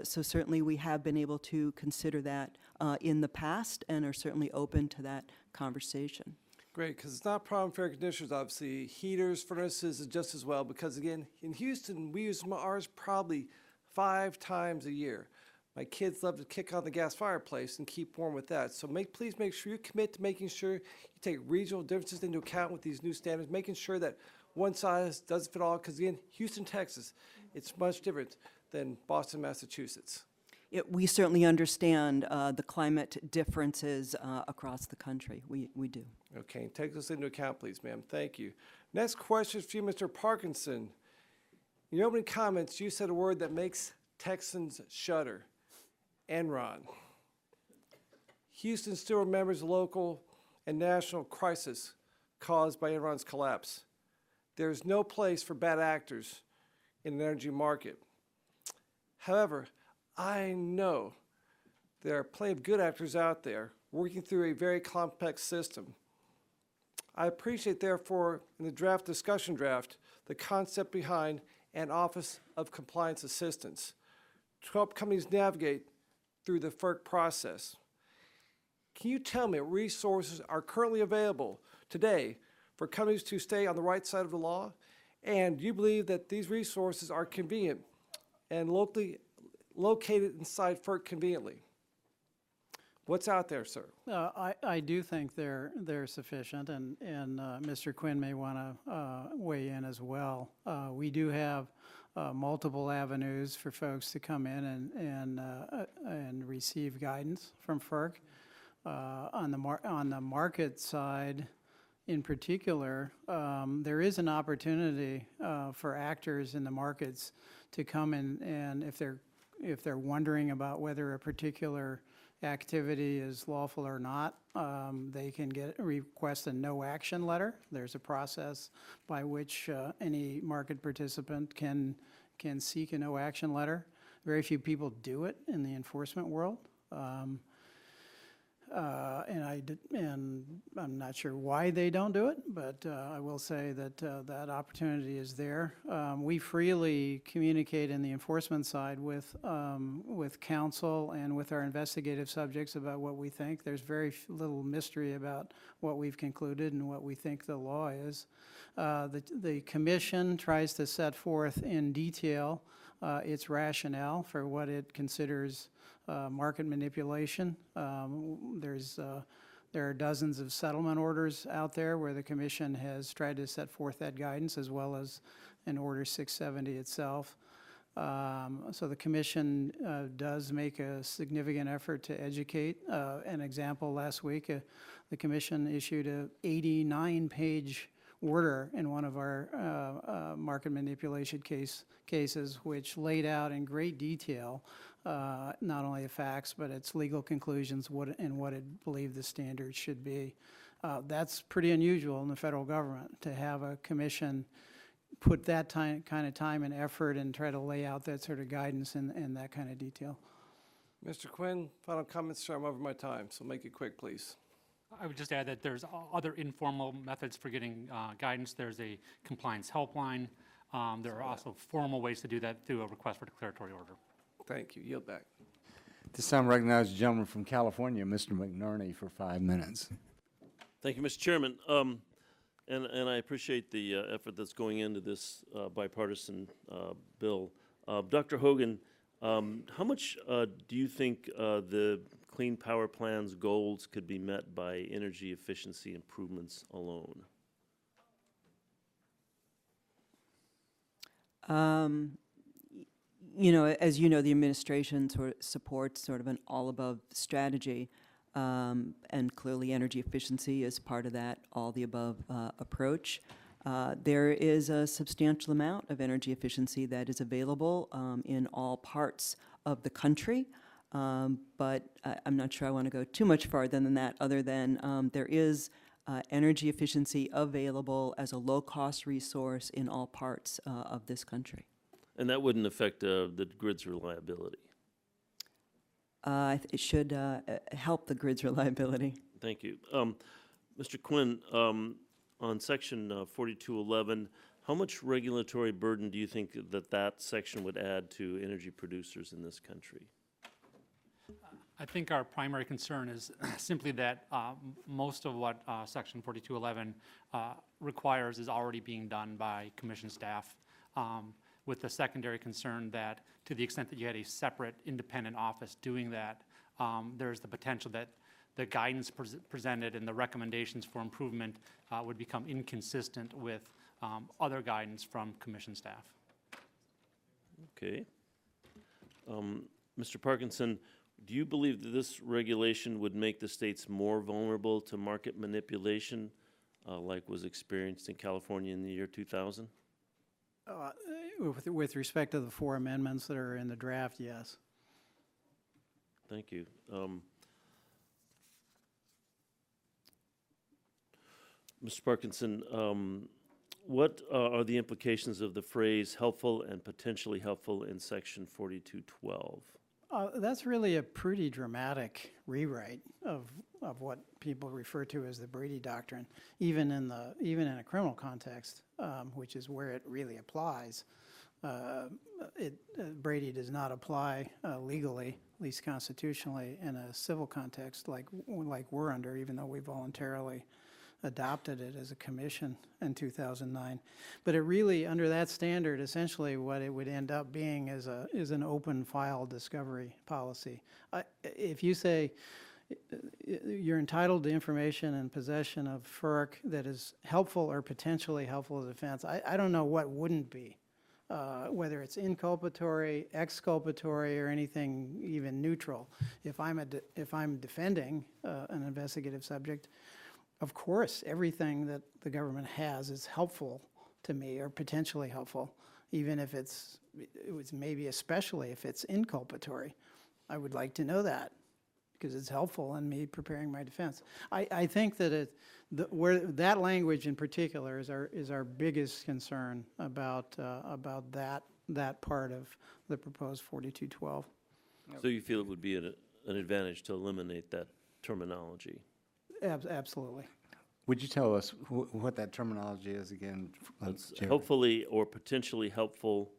So certainly we have been able to consider that in the past and are certainly open to that conversation. Great, because it's not a problem for air conditioners, obviously. Heaters, furnaces is just as well, because again, in Houston, we use ours probably 5 times a year. My kids love to kick on the gas fireplace and keep warm with that. So please make sure you commit to making sure you take regional differences into account with these new standards, making sure that one size doesn't fit all, because again, Houston, Texas, it's much different than Boston, Massachusetts. We certainly understand the climate differences across the country. We do. Okay, take this into account, please, ma'am. Thank you. Next question is for you, Mr. Parkinson. In your opening comments, you said a word that makes Texans shudder: Enron. Houston still remembers the local and national crisis caused by Enron's collapse. There is no place for bad actors in an energy market. However, I know there are plenty of good actors out there working through a very complex system. I appreciate, therefore, in the discussion draft, the concept behind an Office of Compliance Assistance to help companies navigate through the FERC process. Can you tell me what resources are currently available today for companies to stay on the right side of the law? And do you believe that these resources are convenient and locally located inside FERC conveniently? What's out there, sir? I do think they're sufficient, and Mr. Quinn may want to weigh in as well. We do have multiple avenues for folks to come in and receive guidance from FERC. On the market side, in particular, there is an opportunity for actors in the markets to come in, and if they're wondering about whether a particular activity is lawful or not, they can request a no action letter. There's a process by which any market participant can seek a no action letter. Very few people do it in the enforcement world. And I'm not sure why they don't do it, but I will say that that opportunity is there. We freely communicate in the enforcement side with counsel and with our investigative subjects about what we think. There's very little mystery about what we've concluded and what we think the law is. The commission tries to set forth in detail its rationale for what it considers market manipulation. There are dozens of settlement orders out there where the commission has tried to set forth that guidance, as well as in Order 670 itself. So the commission does make a significant effort to educate. An example, last week, the commission issued a 89-page order in one of our market manipulation cases, which laid out in great detail not only the facts, but its legal conclusions and what it believed the standards should be. That's pretty unusual in the federal government, to have a commission put that kind of time and effort and try to lay out that sort of guidance in that kind of detail. Mr. Quinn, final comments, sir. I'm over my time, so make it quick, please. I would just add that there's other informal methods for getting guidance. There's a compliance helpline. There are also formal ways to do that through a request for declaratory order. Thank you. Yield back. This time I recognize the gentleman from California, Mr. McNerney, for 5 minutes. Thank you, Mr. Chairman. And I appreciate the effort that's going into this bipartisan bill. Dr. Hogan, how much do you think the Clean Power Plan's goals could be met by energy efficiency improvements alone? You know, as you know, the administration supports sort of an all-above strategy, and clearly energy efficiency is part of that all-the-above approach. There is a substantial amount of energy efficiency that is available in all parts of the country, but I'm not sure I want to go too much farther than that, other than there is energy efficiency available as a low-cost resource in all parts of this country. And that wouldn't affect the grid's reliability. It should help the grid's reliability. Thank you. Mr. Quinn, on section 4211, how much regulatory burden do you think that section would add to energy producers in this country? I think our primary concern is simply that most of what Section 4211 requires is already being done by Commission staff, with the secondary concern that to the extent that you had a separate independent office doing that, there's the potential that the guidance presented and the recommendations for improvement would become inconsistent with other guidance from Commission staff. Okay. Mr. Parkinson, do you believe that this regulation would make the states more vulnerable to market manipulation like was experienced in California in the year 2000? With respect to the 4 amendments that are in the draft, yes. Thank you. Mr. Parkinson, what are the implications of the phrase helpful and potentially helpful in section 4212? That's really a pretty dramatic rewrite of what people refer to as the Brady Doctrine, even in a criminal context, which is where it really applies. Brady does not apply legally, at least constitutionally, in a civil context like we're under, even though we voluntarily adopted it as a commission in 2009. But it really, under that standard, essentially what it would end up being is an open file discovery policy. If you say you're entitled to information and possession of FERC that is helpful or potentially helpful as a defense, I don't know what wouldn't be. Whether it's inculpatory, exculpatory, or anything even neutral. If I'm defending an investigative subject, of course, everything that the government has is helpful to me or potentially helpful, even if it's maybe especially if it's inculpatory. I would like to know that because it's helpful in me preparing my defense. I think that where that language in particular is our biggest concern about that part of the proposed 4212. So you feel it would be an advantage to eliminate that terminology? Absolutely. Would you tell us what that terminology is again? Jerry? Hopefully or potentially helpful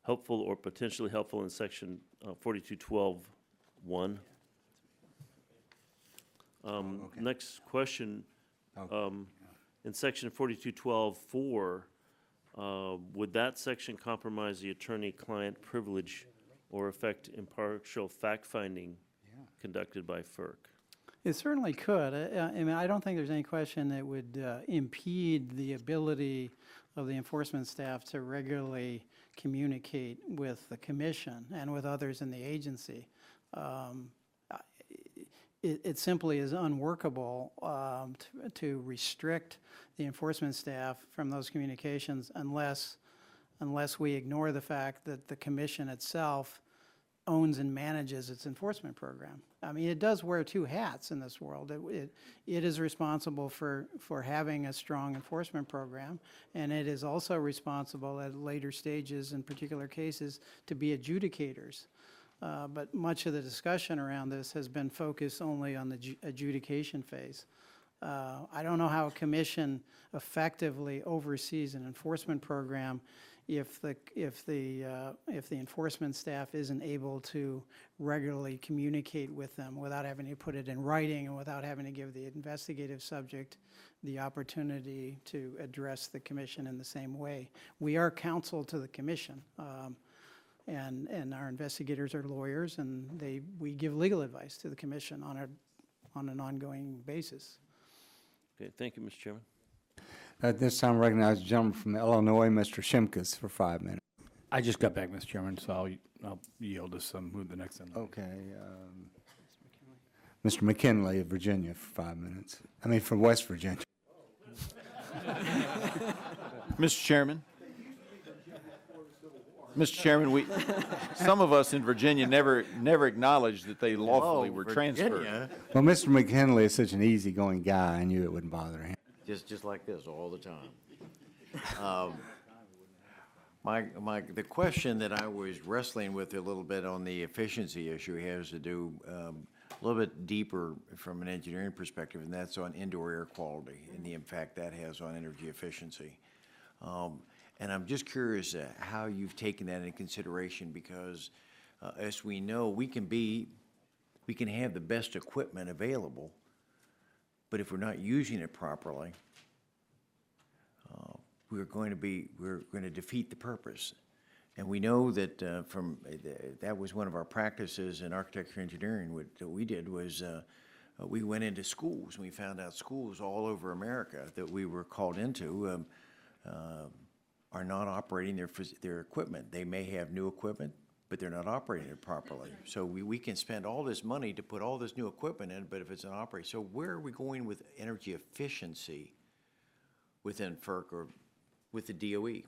or potentially helpful in section 4212(1). Okay. Next question. Okay. In section 4212(4), would that section compromise the attorney-client privilege or affect impartial fact-finding conducted by FERC? It certainly could. I mean, I don't think there's any question that would impede the ability of the enforcement staff to regularly communicate with the commission and with others in the agency. It simply is unworkable to restrict the enforcement staff from those communications unless we ignore the fact that the commission itself owns and manages its enforcement program. I mean, it does wear 2 hats in this world. It is responsible for having a strong enforcement program, and it is also responsible at later stages in particular cases to be adjudicators. But much of the discussion around this has been focused only on the adjudication phase. I don't know how a commission effectively oversees an enforcement program if the enforcement staff isn't able to regularly communicate with them without having to put it in writing and without having to give the investigative subject the opportunity to address the commission in the same way. We are counsel to the commission, and our investigators are lawyers, and we give legal advice to the commission on an ongoing basis. Okay, thank you, Mr. Chairman. At this time, I recognize the gentleman from Illinois, Mr. Shimkus, for 5 minutes. I just got back, Mr. Chairman, so I'll yield to move the next one. Okay. Mr. McKinley of Virginia for 5 minutes. I mean, from West Virginia. Mr. Chairman, some of us in Virginia never acknowledged that they lawfully were transferred. Well, Mr. McKinley is such an easygoing guy, I knew it wouldn't bother him. Just like this all the time. The question that I was wrestling with a little bit on the efficiency issue has to do a little bit deeper from an engineering perspective, and that's on indoor air quality and the impact that has on energy efficiency. And I'm just curious how you've taken that into consideration, because as we know, we can have the best equipment available, but if we're not using it properly, we're going to defeat the purpose. And we know that that was one of our practices in architecture engineering. What we did was we went into schools, and we found out schools all over America that we were called into are not operating their equipment. They may have new equipment, but they're not operating it properly. So we can spend all this money to put all this new equipment in, but if it's not operating, so where are we going with energy efficiency within FERC or with the DOE?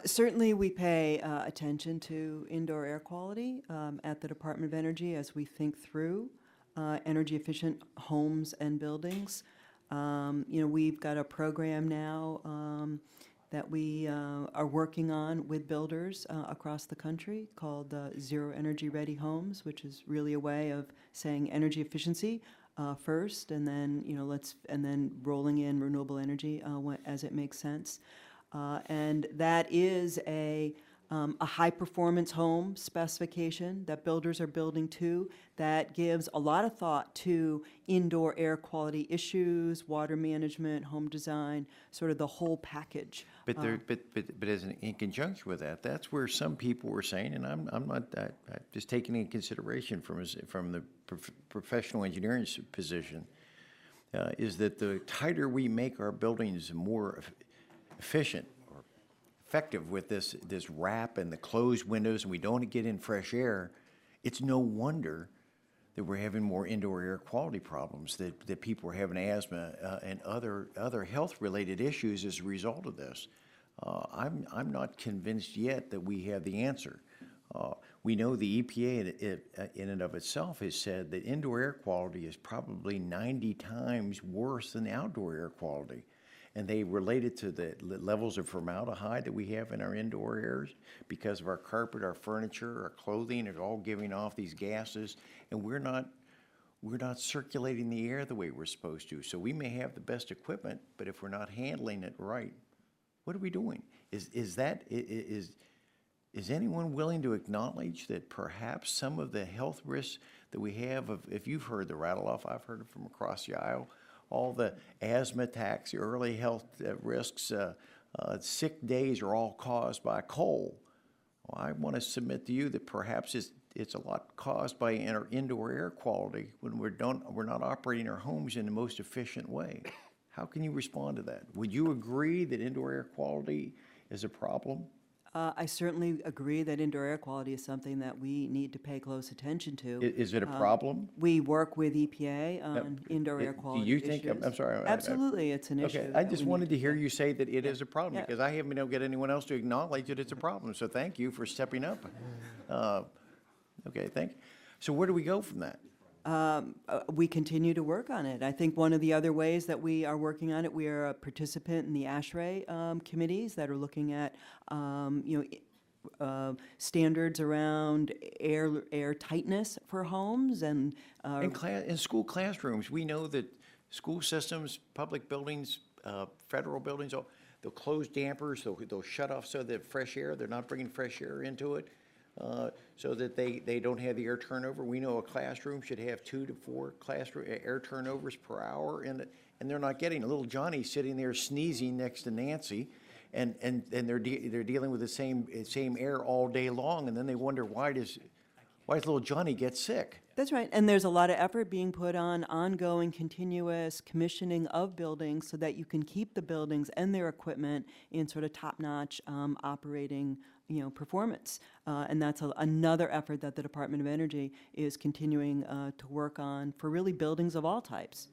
Certainly, we pay attention to indoor air quality at the Department of Energy as we think through energy efficient homes and buildings. We've got a program now that we are working on with builders across the country called Zero Energy Ready Homes, which is really a way of saying energy efficiency first, and then and then rolling in renewable energy as it makes sense. And that is a high-performance home specification that builders are building to that gives a lot of thought to indoor air quality issues, water management, home design, sort of the whole package. But in conjunction with that, that's where some people were saying, and I'm not just taking into consideration from the professional engineering position, is that the tighter we make our buildings more efficient or effective with this wrap and the closed windows, and we don't get in fresh air, it's no wonder that we're having more indoor air quality problems, that people are having asthma and other health-related issues as a result of this. I'm not convinced yet that we have the answer. We know the EPA in and of itself has said that indoor air quality is probably 90 times worse than outdoor air quality. And they relate it to the levels of formaldehyde that we have in our indoor airs because of our carpet, our furniture, our clothing are all giving off these gases, and we're not circulating the air the way we're supposed to. So we may have the best equipment, but if we're not handling it right, what are we doing? Is anyone willing to acknowledge that perhaps some of the health risks that we have, if you've heard the rattle off, I've heard it from across the aisle, all the asthma attacks, the early health risks, sick days are all caused by coal. Well, I want to submit to you that perhaps it's a lot caused by our indoor air quality when we're not operating our homes in the most efficient way. How can you respond to that? Would you agree that indoor air quality is a problem? I certainly agree that indoor air quality is something that we need to pay close attention to. Is it a problem? We work with EPA on indoor air quality Do you think, issues. I'm sorry. Absolutely, it's an issue. Okay, I that just we wanted need to hear you say that it is a problem, Yeah. because I haven't been able to get anyone else to acknowledge that it's a problem, so thank you for stepping up. Okay, thank you. So where do we go from that? We continue to work on it. I think one of the other ways that we are working on it, we are a participant in the ASHRAE committees that are looking at, standards around air tightness for homes and. In school classrooms, we know that school systems, public buildings, federal buildings, they'll close dampers, they'll shut off so that they're not bringing fresh air into it, so that they don't have the air turnover. We know a classroom should have 2 to 4 classroom air turnovers per hour, and they're not getting a little Johnny sitting there sneezing next to Nancy, and they're dealing with the same air all day long, and then they wonder why does little Johnny get sick? That's right, and there's a lot of effort being put on ongoing, continuous commissioning of buildings so that you can keep the buildings and their equipment in sort of top-notch operating, performance. And that's another effort that the Department of Energy is continuing to work on for really buildings of all types.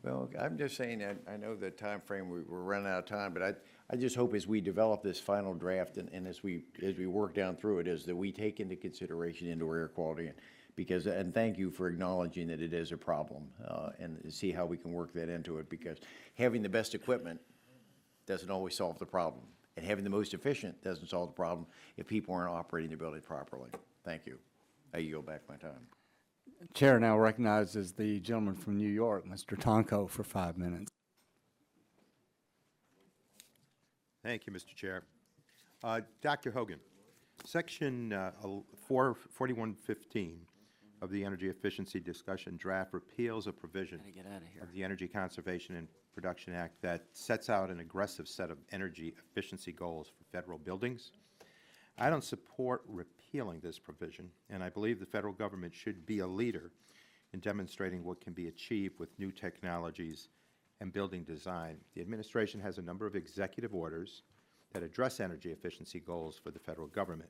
Well, I'm just saying that I know the time frame, we're running out of time, but I just hope as we develop this final draft and as we work down through it, is that we take into consideration indoor air quality, and thank you for acknowledging that it is a problem, and see how we can work that into it, because having the best equipment doesn't always solve the problem. And having the most efficient doesn't solve the problem if people aren't operating their building properly. Thank you. I yield back my time. Chair now recognizes the gentleman from New York, Mr. Tonko, for 5 minutes. Thank you, Mr. Chair. Dr. Hogan, Section 4115 of the Energy Efficiency Discussion Draft repeals a provision of the Energy Conservation and Production Act that sets out an aggressive set of energy efficiency goals for federal buildings. I don't support repealing this provision, and I believe the federal government should be a leader in demonstrating what can be achieved with new technologies and building design. The administration has a number of executive orders that address energy efficiency goals for the federal government.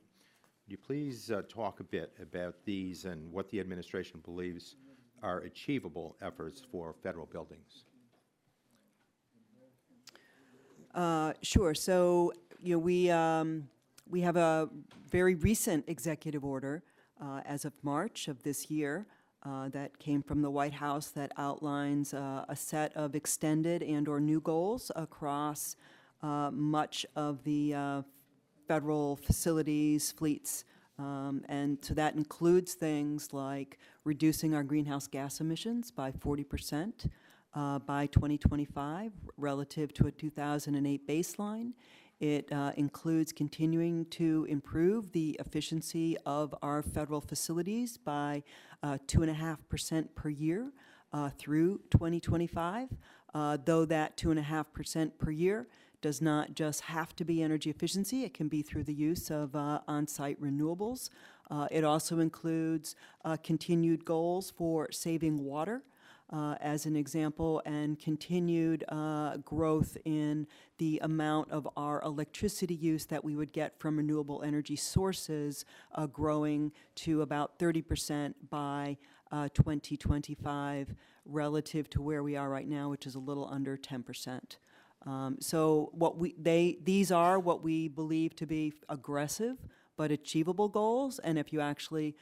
Would you please talk a bit about these and what the administration believes are achievable efforts for federal buildings? Sure. So, we have a very recent executive order as of March of this year that came from the White House that outlines a set of extended and/or new goals across much of the federal facilities, fleets, and so that includes things like reducing our greenhouse gas emissions by 40% by 2025 relative to a 2008 baseline. It includes continuing to improve the efficiency of our federal facilities by 2.5% per year through 2025, though that 2.5% per year does not just have to be energy efficiency. It can be through the use of on-site renewables. It also includes continued goals for saving water, as an example, and continued growth in the amount of our electricity use that we would get from renewable energy sources, growing to about 30% by 2025 relative to where we are right now, which is a little under 10%. So these are what we believe to be aggressive but achievable goals, and if you actually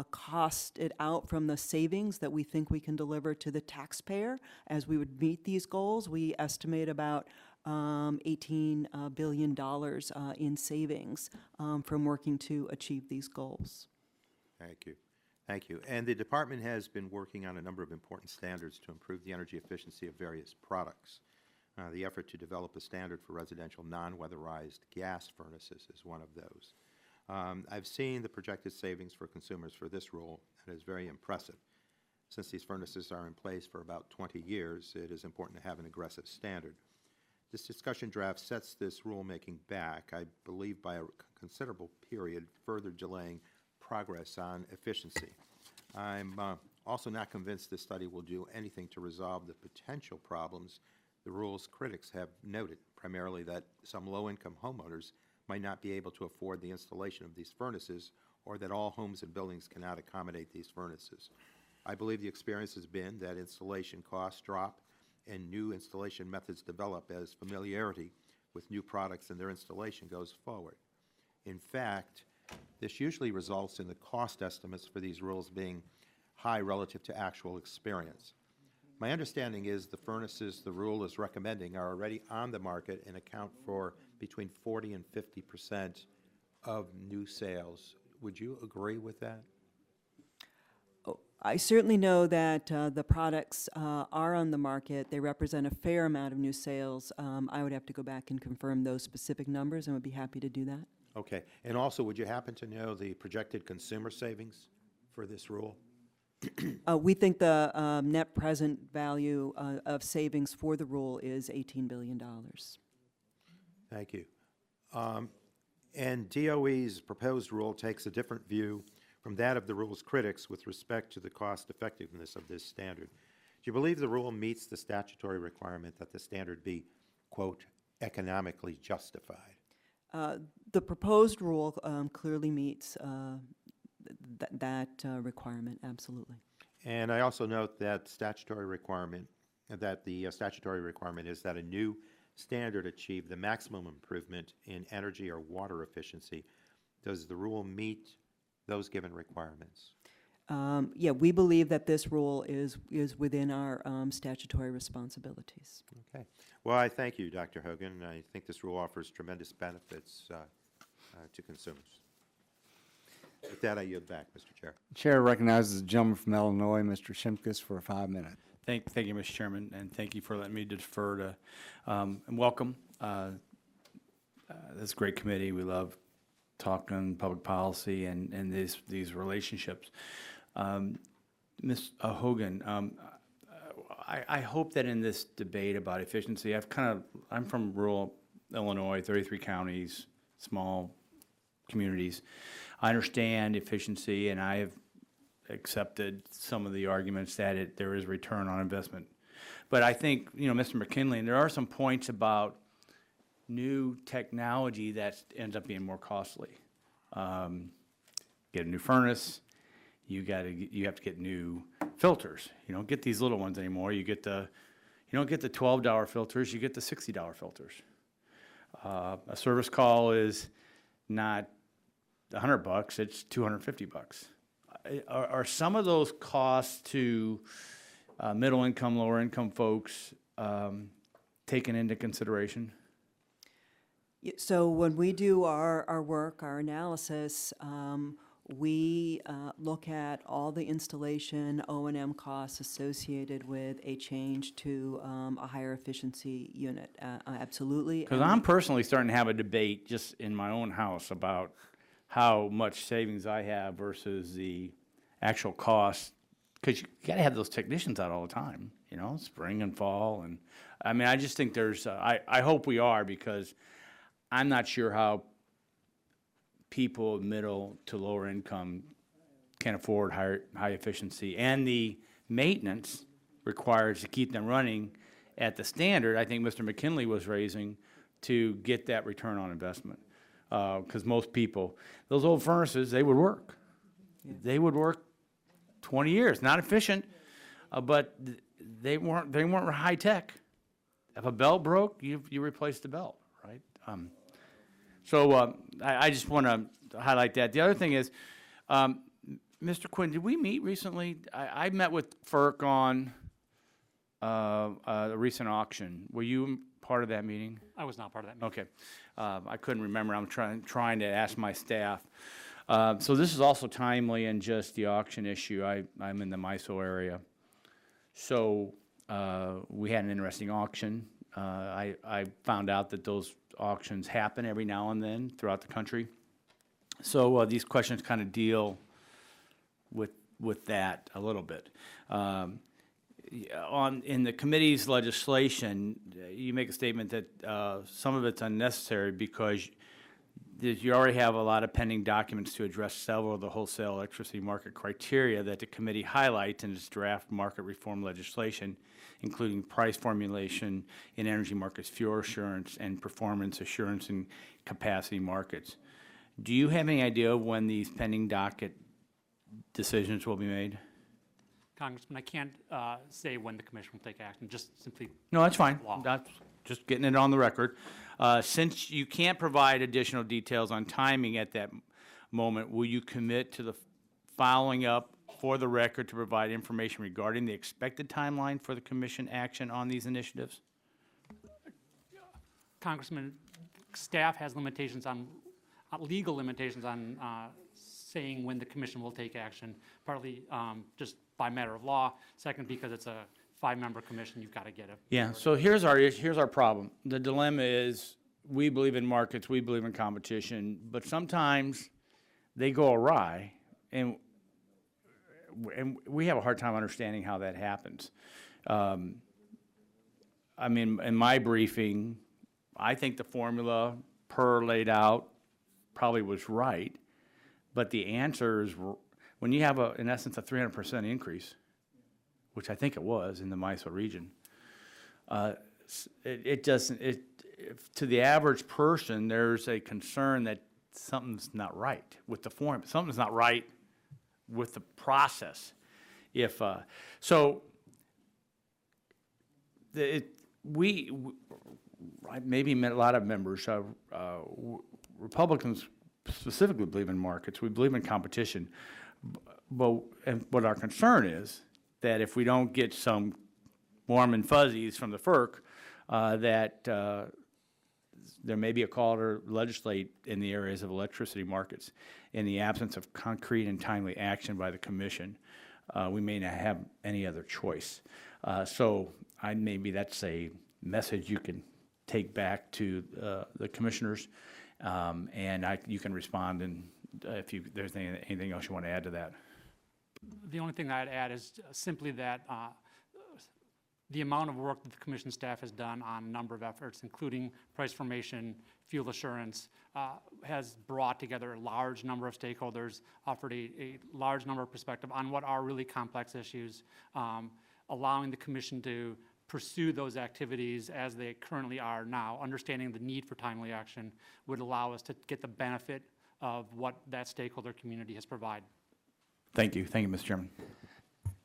cost it out from the savings that we think we can deliver to the taxpayer as we would meet these goals, we estimate about $18 billion in savings from working to achieve these goals. Thank you. Thank you. And the department has been working on a number of important standards to improve the energy efficiency of various products. The effort to develop a standard for residential non-weatherized gas furnaces is one of those. I've seen the projected savings for consumers for this rule, and it's very impressive. Since these furnaces are in place for about 20 years, it is important to have an aggressive standard. This discussion draft sets this rulemaking back, I believe, by a considerable period, further delaying progress on efficiency. I'm also not convinced this study will do anything to resolve the potential problems the rule's critics have noted, primarily that some low-income homeowners might not be able to afford the installation of these furnaces, or that all homes and buildings cannot accommodate these furnaces. I believe the experience has been that installation costs drop and new installation methods develop as familiarity with new products and their installation goes forward. In fact, this usually results in the cost estimates for these rules being high relative to actual experience. My understanding is the furnaces the rule is recommending are already on the market and account for between 40 and 50% of new sales. Would you agree with that? I certainly know that the products are on the market. They represent a fair amount of new sales. I would have to go back and confirm those specific numbers, and would be happy to do that. Okay. And also, would you happen to know the projected consumer savings for this rule? We think the net present value of savings for the rule is $18 billion. Thank you. And DOE's proposed rule takes a different view from that of the rule's critics with respect to the cost effectiveness of this standard. Do you believe the rule meets the statutory requirement that the standard be, quote, economically justified? The proposed rule clearly meets that requirement, absolutely. And I also note that the statutory requirement is that a new standard achieve the maximum improvement in energy or water efficiency. Does the rule meet those given requirements? Yeah, we believe that this rule is within our statutory responsibilities. Okay. Well, I thank you, Dr. Hogan. I think this rule offers tremendous benefits to consumers. With that, I yield back, Mr. Chair. Chair recognizes the gentleman from Illinois, Mr. Shimkus, for 5 minutes. Thank you, Mr. Chairman, and thank you for letting me defer to, and welcome. This is a great committee. We love talking public policy and these relationships. Ms. Hogan, I hope that in this debate about efficiency, I'm from rural Illinois, 33 counties, small communities. I understand efficiency, and I have accepted some of the arguments that there is return on investment. But I think, Mr. McKinley, there are some points about new technology that ends up being more costly. Get a new furnace, you have to get new filters. You don't get these little ones anymore. You don't get the $12 filters, you get the $60 filters. A service call is not $100, it's $250. Are some of those costs to middle income, lower income folks taken into consideration? So when we do our work, our analysis, we look at all the installation O&M costs associated with a change to a higher efficiency unit. Absolutely. Because I'm personally starting to have a debate just in my own house about how much savings I have versus the actual cost. Because you got to have those technicians out all the time, spring and fall. And I mean, I just think there's, I hope we are, because I'm not sure how people of middle to lower income can afford high efficiency, and the maintenance required to keep them running at the standard I think Mr. McKinley was raising to get that return on investment. Because most people, those old furnaces, they would work. Yeah. They would work 20 years, not efficient, but they weren't high tech. If a belt broke, you replaced the belt, right? So I just want to highlight that. The other thing is, Mr. Quinn, did we meet recently? I met with FERC on a recent auction. Were you part of that meeting? I was not part of that meeting. Okay. I couldn't remember. I'm trying to ask my staff. So this is also timely in just the auction issue. I'm in the MISO area. So we had an interesting auction. I found out that those auctions happen every now and then throughout the country. So these questions kind of deal with that a little bit. In the committee's legislation, you make a statement that some of it's unnecessary because you already have a lot of pending documents to address several of the wholesale electricity market criteria that the committee highlights in its draft market reform legislation, including price formulation in energy markets, fuel assurance, and performance assurance in capacity markets. Do you have any idea when these pending docket decisions will be made? Congressman, I can't say when the commission will take action, just simply. No, that's fine. Law. That's just getting it on the record. Since you can't provide additional details on timing at that moment, will you commit to the following up for the record to provide information regarding the expected timeline for the commission action on these initiatives? Congressman, staff has limitations on, legal limitations on saying when the commission will take action, partly just by matter of law. Second, because it's a 5-member commission, you've got to get it. Yeah, so here's our problem. The dilemma is we believe in markets, we believe in competition, but sometimes they go awry, and we have a hard time understanding how that happens. I mean, in my briefing, I think the formula per laid out probably was right, but the answers were, when you have, in essence, a 300% increase, which I think it was in the MISO region, it doesn't, to the average person, there's a concern that something's not right with the form, something's not right with the process. Maybe a lot of members, Republicans specifically believe in markets. We believe in competition. But and what our concern is, that if we don't get some warm and fuzzies from the FERC, that there may be a call to legislate in the areas of electricity markets. In the absence of concrete and timely action by the commission, we may not have any other choice. So maybe that's a message you can take back to the commissioners, and you can respond, and if there's anything else you want to add to that. The only thing I'd add is simply that the amount of work that the commission staff has done on a number of efforts, including price formation, fuel assurance, has brought together a large number of stakeholders, offered a large number of perspectives on what are really complex issues, allowing the commission to pursue those activities as they currently are now. Understanding the need for timely action would allow us to get the benefit of what that stakeholder community has provided. Thank you. Thank you, Mr. Chairman.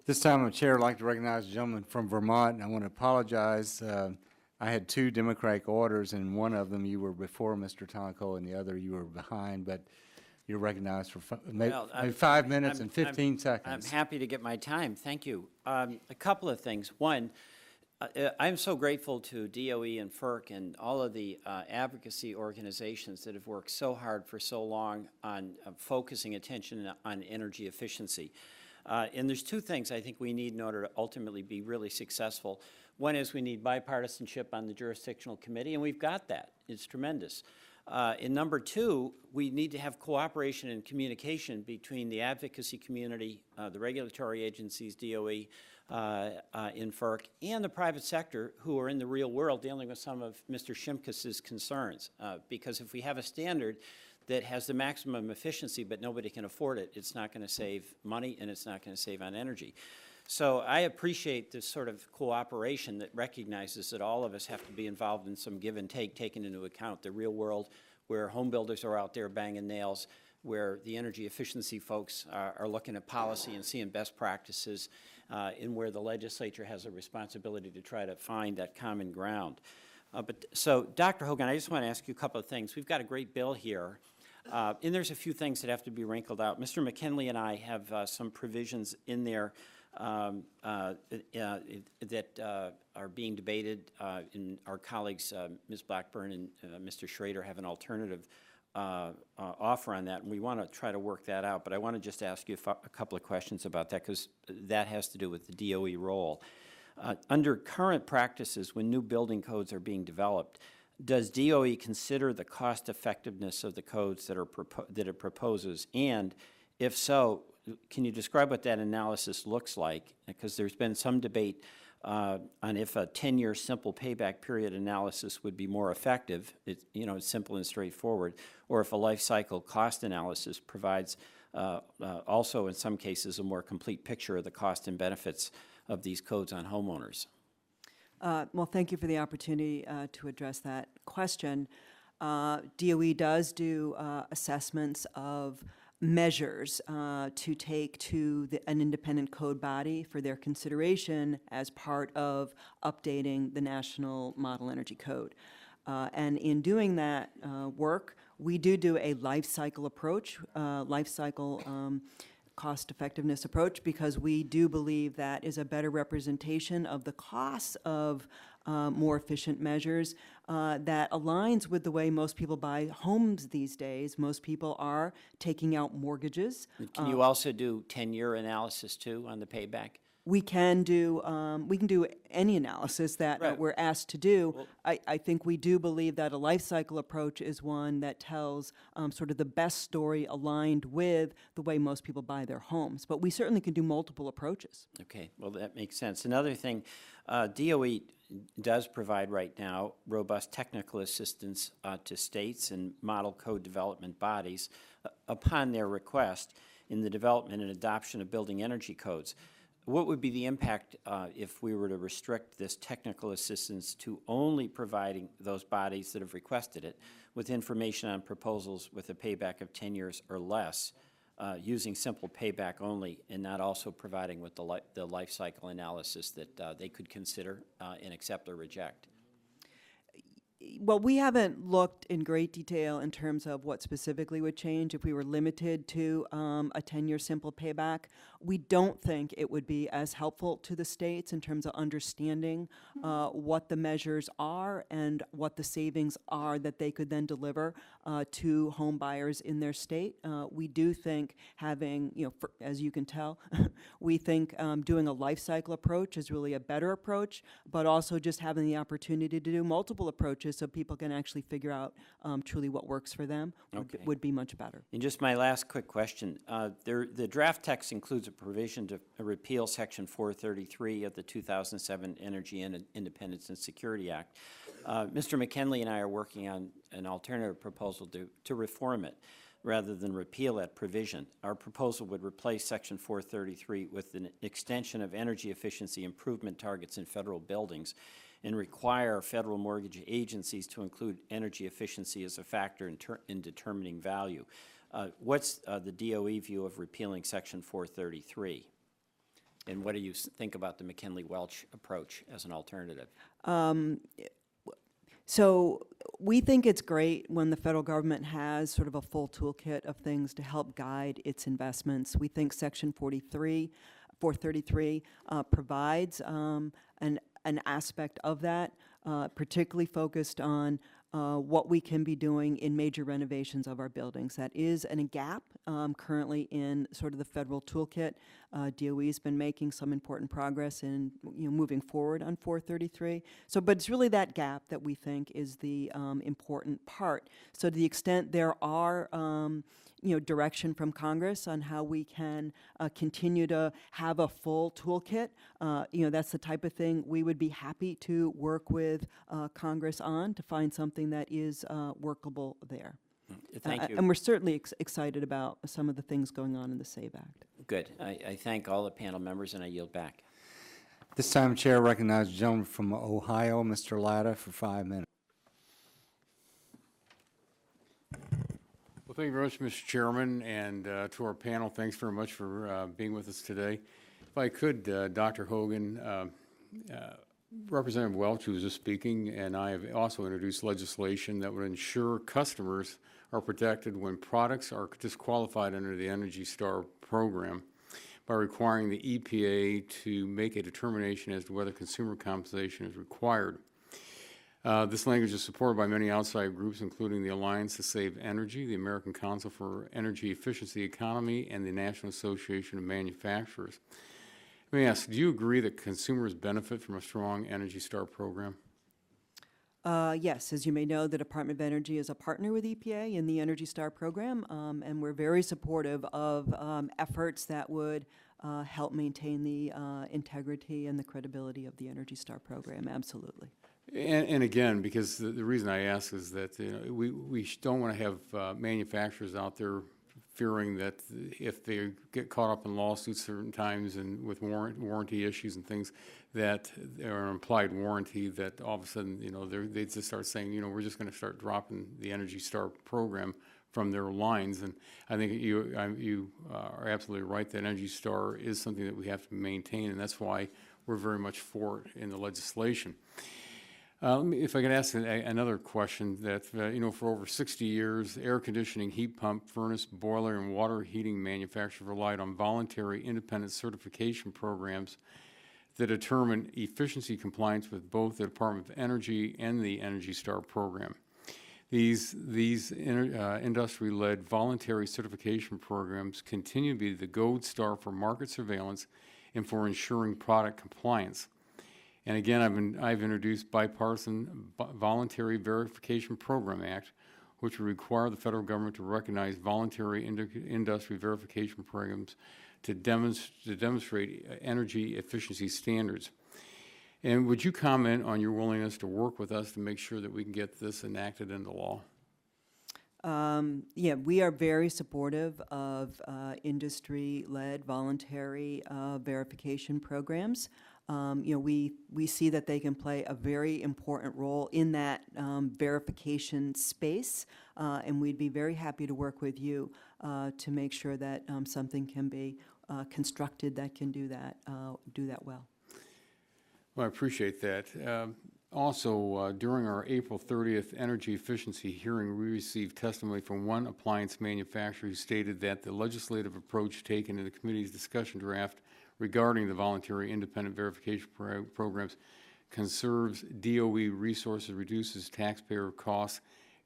This time, the chair would like to recognize a gentleman from Vermont, and I want to apologize. I had two Democratic orders, and one of them you were before Mr. Tonko, and the other you were behind, but you're recognized for maybe 5 minutes and 15 seconds. I'm happy to get my time. Thank you. A couple of things. One, I'm so grateful to DOE and FERC and all of the advocacy organizations that have worked so hard for so long on focusing attention on energy efficiency. And there's two things I think we need in order to ultimately be really successful. One is we need bipartisanship on the jurisdictional committee, and we've got that. It's tremendous. And number two, we need to have cooperation and communication between the advocacy community, the regulatory agencies, DOE, in FERC, and the private sector who are in the real world dealing with some of Mr. Shimkus's concerns. Because if we have a standard that has the maximum efficiency but nobody can afford it, it's not going to save money and it's not going to save on energy. So I appreciate this sort of cooperation that recognizes that all of us have to be involved in some give and take, taking into account the real world where home builders are out there banging nails, where the energy efficiency folks are looking at policy and seeing best practices, and where the legislature has a responsibility to try to find that common ground. So, Dr. Hogan, I just want to ask you a couple of things. We've got a great bill here. And there's a few things that have to be wrinkled out. Mr. McKinley and I have some provisions in there that are being debated, and our colleagues, Ms. Blackburn and Mr. Schrader, have an alternative offer on that, and we want to try to work that out. But I want to just ask you a couple of questions about that, because that has to do with the DOE role. Under current practices, when new building codes are being developed, does DOE consider the cost effectiveness of the codes that it proposes? And if so, can you describe what that analysis looks like? Because there's been some debate on if a 10-year simple payback period analysis would be more effective. It's simple and straightforward. Or if a life cycle cost analysis provides also in some cases a more complete picture of the cost and benefits of these codes on homeowners. Well, thank you for the opportunity to address that question. DOE does do assessments of measures to take to an independent code body for their consideration as part of updating the National Model Energy Code. And in doing that work, we do a life cycle approach, cost effectiveness approach, because we do believe that is a better representation of the costs of more efficient measures that aligns with the way most people buy homes these days. Most people are taking out mortgages. Can you also do 10-year analysis too on the payback? We can do any analysis that Right. we're asked to do. I think we do believe that a life cycle approach is one that tells sort of the best story aligned with the way most people buy their homes. But we certainly can do multiple approaches. Okay, well, that makes sense. Another thing, DOE does provide right now robust technical assistance to states and model code development bodies upon their request in the development and adoption of building energy codes. What would be the impact if we were to restrict this technical assistance to only providing those bodies that have requested it with information on proposals with a payback of 10 years or less, using simple payback only, and not also providing with the life cycle analysis that they could consider and accept or reject? Well, we haven't looked in great detail in terms of what specifically would change if we were limited to a 10-year simple payback. We don't think it would be as helpful to the states in terms of understanding what the measures are and what the savings are that they could then deliver to home buyers in their state. We do think having, as you can tell, we think doing a life cycle approach is really a better approach, but also just having the opportunity to do multiple approaches so people can actually figure out truly what works for them would be much better. And just my last quick question. The draft text includes a provision to repeal Section 433 of the 2007 Energy Independence and Security Act. Mr. McKinley and I are working on an alternative proposal to reform it rather than repeal that provision. Our proposal would replace Section 433 with an extension of energy efficiency improvement targets in federal buildings and require federal mortgage agencies to include energy efficiency as a factor in determining value. What's the DOE view of repealing Section 433? And what do you think about the McKinley-Welch approach as an alternative? So we think it's great when the federal government has sort of a full toolkit of things to help guide its investments. We think Section 433 provides an aspect of that, particularly focused on what we can be doing in major renovations of our buildings. That is a gap currently in sort of the federal toolkit. DOE has been making some important progress in moving forward on 433. So, but it's really that gap that we think is the important part. So to the extent there are direction from Congress on how we can continue to have a full toolkit, that's the type of thing we would be happy to work with Congress on to find something that is workable there. Thank you. And we're certainly excited about some of the things going on in the SAVE Act. Good. I thank all the panel members, and I yield back. This time, Chair recognizes the gentleman from Ohio, Mr. Latta, for 5 minutes. Well, thank you very much, Mr. Chairman, and to our panel, thanks very much for being with us today. If I could, Dr. Hogan, Representative Welch, who was just speaking, and I have also introduced legislation that would ensure customers are protected when products are disqualified under the Energy Star program by requiring the EPA to make a determination as to whether consumer compensation is required. This language is supported by many outside groups, including the Alliance to Save Energy, the American Council for Energy Efficiency Economy, and the National Association of Manufacturers. Let me ask, do you agree that consumers benefit from a strong Energy Star program? Yes, as you may know, the Department of Energy is a partner with EPA in the Energy Star program, and we're very supportive of efforts that would help maintain the integrity and the credibility of the Energy Star program, absolutely. And again, because the reason I ask is that we don't want to have manufacturers out there fearing that if they get caught up in lawsuits certain times and with warranty issues and things that are implied warranty, that all of a sudden, they just start saying, we're just going to start dropping the Energy Star program from their lines. And I think you are absolutely right that Energy Star is something that we have to maintain, and that's why we're very much for it in the legislation. If I could ask another question, that, for over 60 years, air conditioning, heat pump, furnace, boiler, and water heating manufacturers relied on voluntary independent certification programs that determine efficiency compliance with both the Department of Energy and the Energy Star program. These industry-led voluntary certification programs continue to be the gold star for market surveillance and for ensuring product compliance. And again, I've introduced bipartisan Voluntary Verification Program Act, which will require the federal government to recognize voluntary industry verification programs to demonstrate energy efficiency standards. And would you comment on your willingness to work with us to make sure that we can get this enacted into law? Yeah, we are very supportive of industry-led voluntary verification programs. We see that they can play a very important role in that verification space, and we'd be very happy to work with you to make sure that something can be constructed that can do that well. Well, I appreciate that. Also, during our April 30th energy efficiency hearing, we received testimony from one appliance manufacturer who stated that the legislative approach taken in the committee's discussion draft regarding the voluntary independent verification programs conserves DOE resources, reduces taxpayer costs,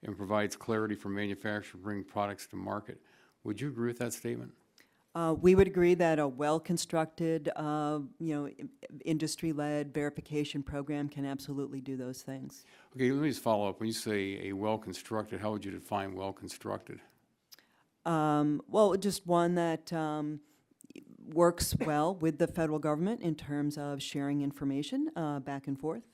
and provides clarity for manufacturers to bring products to market. Would you agree with that statement? We would agree that a well-constructed, industry-led verification program can absolutely do those things. Okay, let me just follow up. When you say a well-constructed, how would you define well-constructed? Well, just one that works well with the federal government in terms of sharing information back and forth,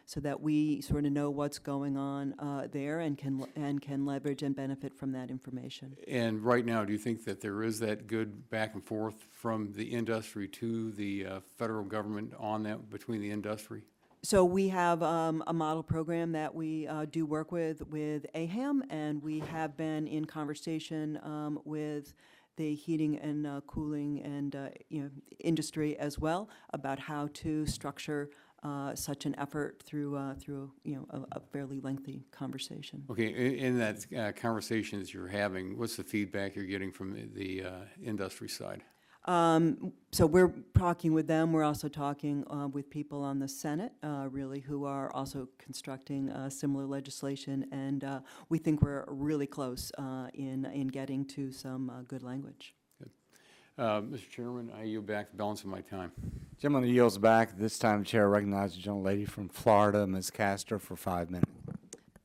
so that we sort of know what's going on there and can leverage and benefit from that information. And right now, do you think that there is that good back and forth from the industry to the federal government on that, between the industry? So we have a model program that we do work with AHAM, and we have been in conversation with the heating and cooling and industry as well about how to structure such an effort through a fairly lengthy conversation. Okay, in that conversation that you're having, what's the feedback you're getting from the industry side? So we're talking with them. We're also talking with people on the Senate, really, who are also constructing similar legislation, and we think we're really close in getting to some good language. Good. Mr. Chairman, I yield back the balance of my time. Gentleman yields back. This time, the chair recognizes the gentlelady from Florida, Ms. Castor, for 5 minutes.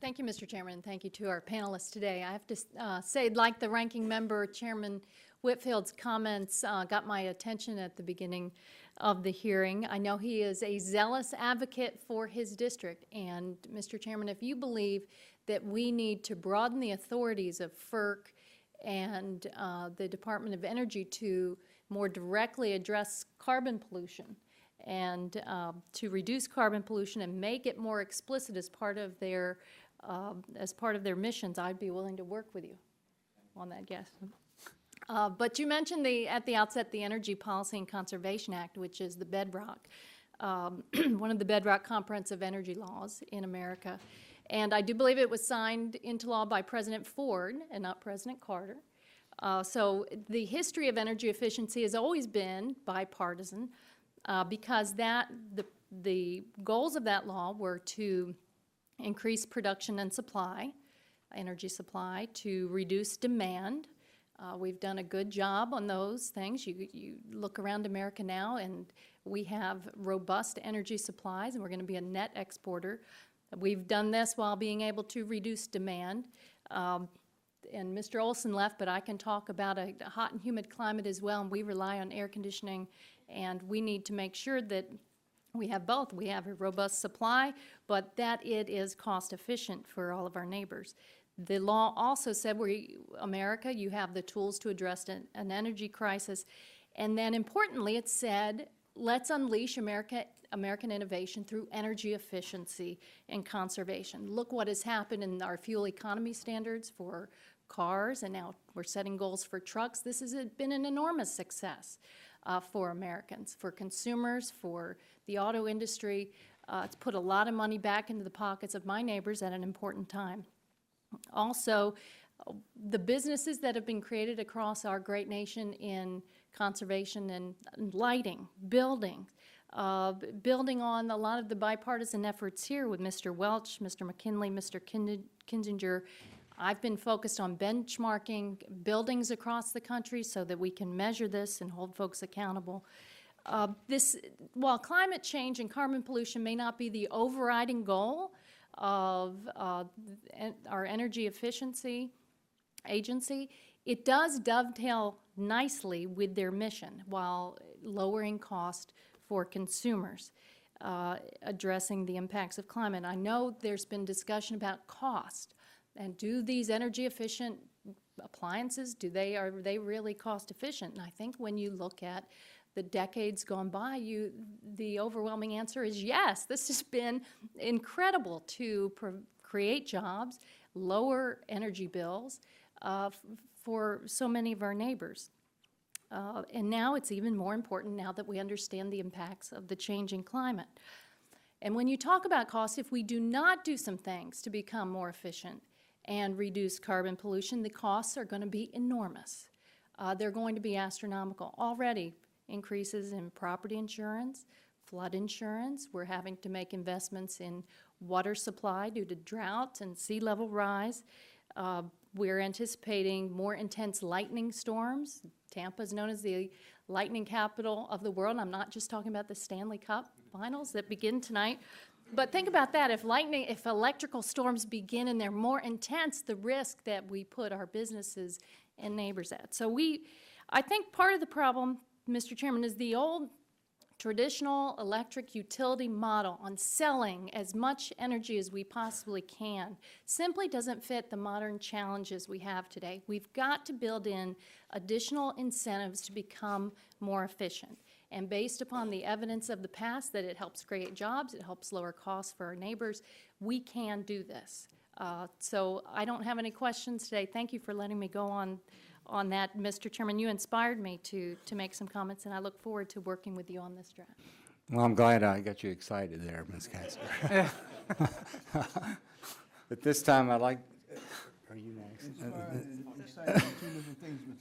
Thank you, Mr. Chairman, and thank you to our panelists today. I have to say, like the ranking member, Chairman Whitfield's comments got my attention at the beginning of the hearing. I know he is a zealous advocate for his district, and Mr. Chairman, if you believe that we need to broaden the authorities of FERC and the Department of Energy to more directly address carbon pollution and to reduce carbon pollution and make it more explicit as part of their missions, I'd be willing to work with you on that, yes. But you mentioned at the outset the Energy Policy and Conservation Act, which is the bedrock, one of the bedrock comprehensive energy laws in America. And I do believe it was signed into law by President Ford and not President Carter. So the history of energy efficiency has always been bipartisan because the goals of that law were to increase production and supply, energy supply, to reduce demand. We've done a good job on those things. You look around America now, and we have robust energy supplies, and we're going to be a net exporter. We've done this while being able to reduce demand. And Mr. Olson left, but I can talk about a hot and humid climate as well, and we rely on air conditioning, and we need to make sure that we have both. We have a robust supply, but that it is cost efficient for all of our neighbors. The law also said, America, you have the tools to address an energy crisis. And then importantly, it said, let's unleash American innovation through energy efficiency and conservation. Look what has happened in our fuel economy standards for cars, and now we're setting goals for trucks. This has been an enormous success for Americans, for consumers, for the auto industry. It's put a lot of money back into the pockets of my neighbors at an important time. Also, the businesses that have been created across our great nation in conservation and lighting, building on a lot of the bipartisan efforts here with Mr. Welch, Mr. McKinley, Mr. Kinzinger. I've been focused on benchmarking buildings across the country so that we can measure this and hold folks accountable. While climate change and carbon pollution may not be the overriding goal of our energy efficiency agency, it does dovetail nicely with their mission while lowering cost for consumers, addressing the impacts of climate. I know there's been discussion about cost, and do these energy efficient appliances, are they really cost efficient? And I think when you look at the decades gone by, the overwhelming answer is yes. This has been incredible to create jobs, lower energy bills for so many of our neighbors. And now it's even more important now that we understand the impacts of the changing climate. And when you talk about costs, if we do not do some things to become more efficient and reduce carbon pollution, the costs are going to be enormous. They're going to be astronomical. Already, increases in property insurance, flood insurance. We're having to make investments in water supply due to drought and sea level rise. We're anticipating more intense lightning storms. Tampa is known as the lightning capital of the world. I'm not just talking about the Stanley Cup finals that begin tonight. But think about that. If electrical storms begin and they're more intense, the risk that we put our businesses and neighbors at. So I think part of the problem, Mr. Chairman, is the old traditional electric utility model on selling as much energy as we possibly can simply doesn't fit the modern challenges we have today. We've got to build in additional incentives to become more efficient. And based upon the evidence of the past that it helps create jobs, it helps lower costs for our neighbors, we can do this. So I don't have any questions today. Thank you for letting me go on that, Mr. Chairman. You inspired me to make some comments, and I look forward to working with you on this draft. Well, I'm glad I got you excited there, Ms. Casper. But this time I'd like, are you next?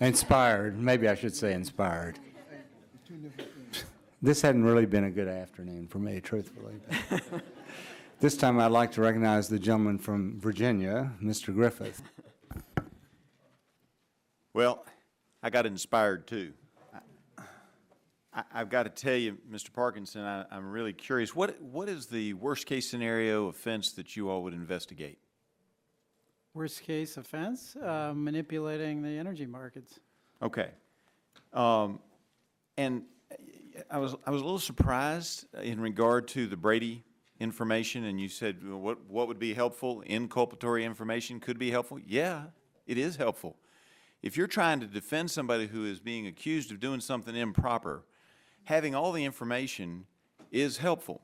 Inspired, maybe I should say inspired. This hadn't really been a good afternoon for me, truthfully. This time I'd like to recognize the gentleman from Virginia, Mr. Griffith. Well, I got inspired too. I've got to tell you, Mr. Parkinson, I'm really curious. What is the worst case scenario offense that you all would investigate? Worst case offense, manipulating the energy markets. Okay. And I was a little surprised in regard to the Brady information, and you said what would be helpful? Inculpatory information could be helpful. Yeah, it is helpful. If you're trying to defend somebody who is being accused of doing something improper, having all the information is helpful.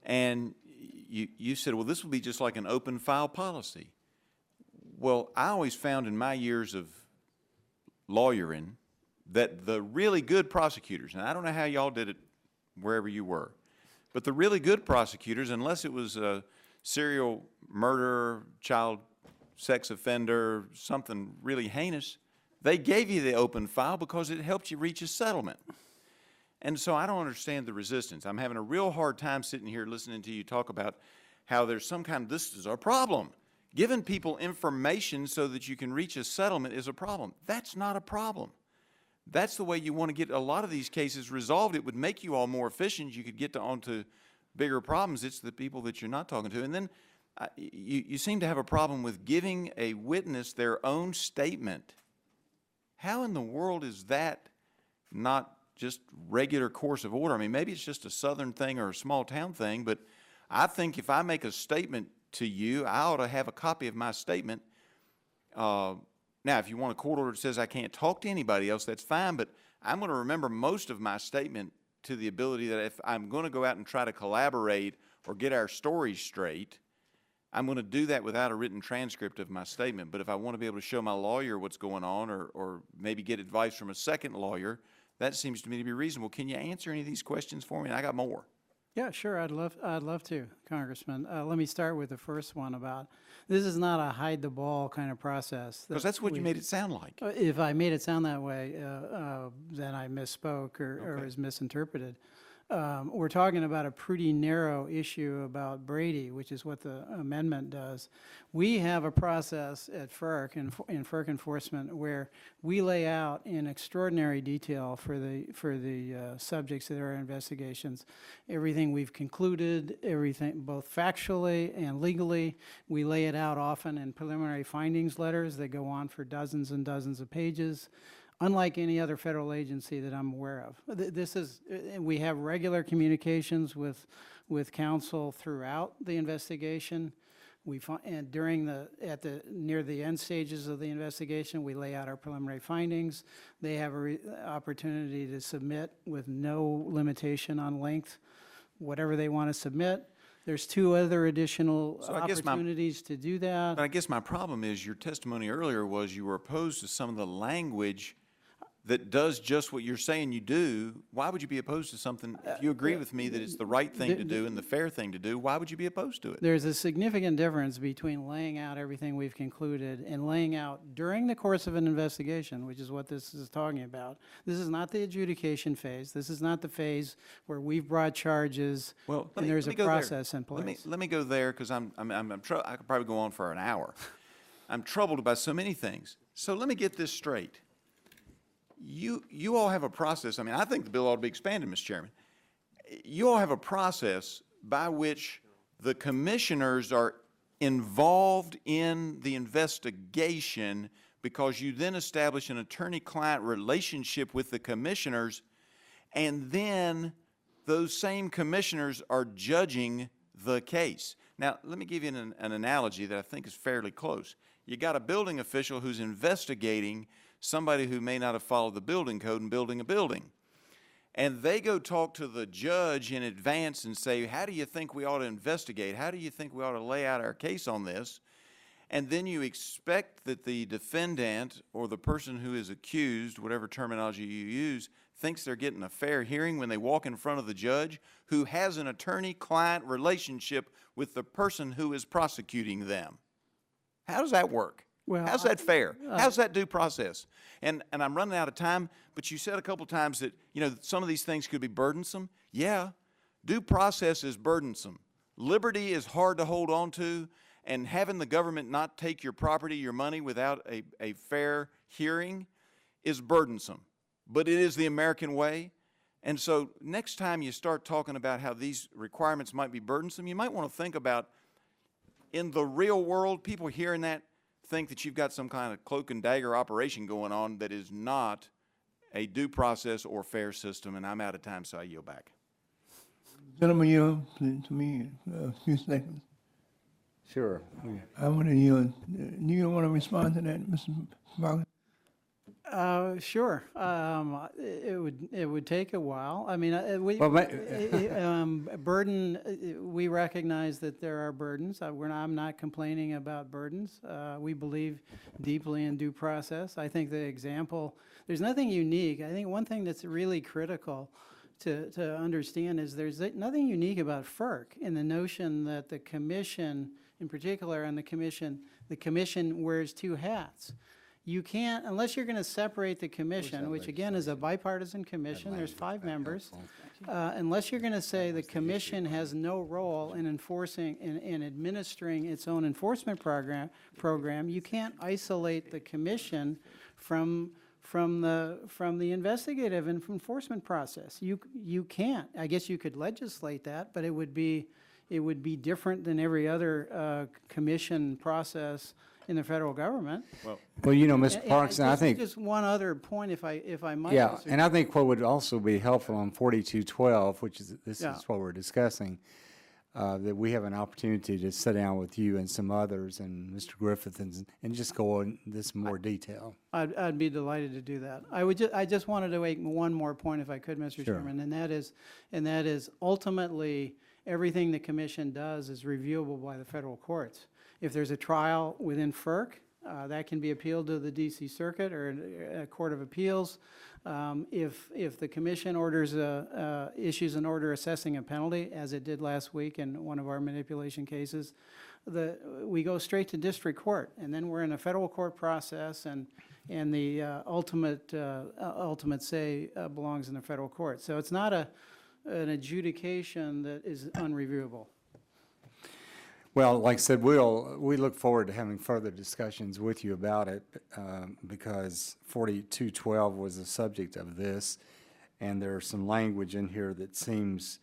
And you said, well, this would be just like an open file policy. Well, I always found in my years of lawyering that the really good prosecutors, and I don't know how y'all did it wherever you were, but the really good prosecutors, unless it was a serial murderer, child sex offender, something really heinous, they gave you the open file because it helped you reach a settlement. And so I don't understand the resistance. I'm having a real hard time sitting here listening to you talk about how there's some kind of, this is our problem. Giving people information so that you can reach a settlement is a problem. That's not a problem. That's the way you want to get a lot of these cases resolved. It would make you all more efficient. You could get onto bigger problems. It's the people that you're not talking to. And then you seem to have a problem with giving a witness their own statement. How in the world is that not just regular course of order? I mean, maybe it's just a southern thing or a small town thing, but I think if I make a statement to you, I ought to have a copy of my statement. Now, if you want a court order that says I can't talk to anybody else, that's fine, but I'm going to remember most of my statement to the ability that if I'm going to go out and try to collaborate or get our stories straight, I'm going to do that without a written transcript of my statement. But if I want to be able to show my lawyer what's going on or maybe get advice from a second lawyer, that seems to me to be reasonable. Can you answer any of these questions for me? And I got more. Yeah, sure. I'd love to, Congressman. Let me start with the first one about this is not a hide the ball kind of process. Because that's what you made it sound like. If I made it sound that way, then I misspoke or was misinterpreted. We're talking about a pretty narrow issue about Brady, which is what the amendment does. We have a process at FERC, in FERC enforcement, where we lay out in extraordinary detail for the subjects of our investigations everything we've concluded, everything both factually and legally. We lay it out often in preliminary findings letters that go on for dozens and dozens of pages. Unlike any other federal agency that I'm aware of. We have regular communications with counsel throughout the investigation. And near the end stages of the investigation, we lay out our preliminary findings. They have an opportunity to submit with no limitation on length, whatever they want to submit. There's two other additional opportunities to do that. But I guess my problem is your testimony earlier was you were opposed to some of the language that does just what you're saying you do, why would you be opposed to something? If you agree with me that it's the right thing to do and the fair thing to do, why would you be opposed to it? There's a significant difference between laying out everything we've concluded and laying out during the course of an investigation, which is what this is talking about. This is not the adjudication phase. This is not the phase where we've brought charges and there's a process in place. Let me go there, because I could probably go on for an hour. I'm troubled by so many things. So let me get this straight. You all have a process. I mean, I think the bill ought to be expanded, Mr. Chairman. You all have a process by which the commissioners are involved in the investigation, because you then establish an attorney-client relationship with the commissioners, and then those same commissioners are judging the case. Now, let me give you an analogy that I think is fairly close. You got a building official who's investigating somebody who may not have followed the building code in building a building. And they go talk to the judge in advance and say, how do you think we ought to investigate? How do you think we ought to lay out our case on this? And then you expect that the defendant or the person who is accused, whatever terminology you use, thinks they're getting a fair hearing when they walk in front of the judge who has an attorney-client relationship with the person who is prosecuting them. How does that work? Well, how's that fair? How's that due process? And I'm running out of time, but you said a couple times that, you know, some of these things could be burdensome. Yeah, due process is burdensome. Liberty is hard to hold on to, and having the government not take your property, your money, without a fair hearing is burdensome. But it is the American way. And so next time you start talking about how these requirements might be burdensome, you might want to think about, in the real world, people hearing that think that you've got some kind of cloak and dagger operation going on that is not a due process or fair system. And I'm out of time, so I yield back. Gentlemen, yield to me a few seconds. Sure. I want to yield. Do you want to respond to that, Mr. Parker? Sure. It would take a while. I mean, we recognize that there are burdens. I'm not complaining about burdens. We believe deeply in due process. I think the example, there's nothing unique. I think one thing that's really critical to understand is there's nothing unique about FERC in the notion that the commission, in particular, and the commission wears two hats. You can't, unless you're going to separate the commission, which again is a bipartisan commission, there's 5 members, unless you're going to say the commission has no role in enforcing, in administering its own enforcement program, you can't isolate the commission from the investigative and enforcement process. You can't. I guess you could legislate that, but it would be different than every other commission process in the federal government. Well, you know, Mr. Parks, and I think just one other point, if I might. Yeah, and I think what would also be helpful on 4212, which is is what we're discussing, that we have an opportunity to sit down with you and some others and Mr. Griffith and just go in this more detail. I'd be delighted to do that. I just wanted to make one more point, if I could, Mr. Chairman, and that is ultimately everything the commission does is reviewable by the federal courts. If there's a trial within FERC, that can be appealed to the D.C. Circuit or a court of appeals. If the commission issues an order assessing a penalty, as it did last week in one of our manipulation cases, we go straight to district court, and then we're in a federal court process, and the ultimate say belongs in the federal court. So it's not an adjudication that is unreviewable. Well, like I said, we look forward to having further discussions with you about it, because 4212 was the subject of this, and there's some language in here that seems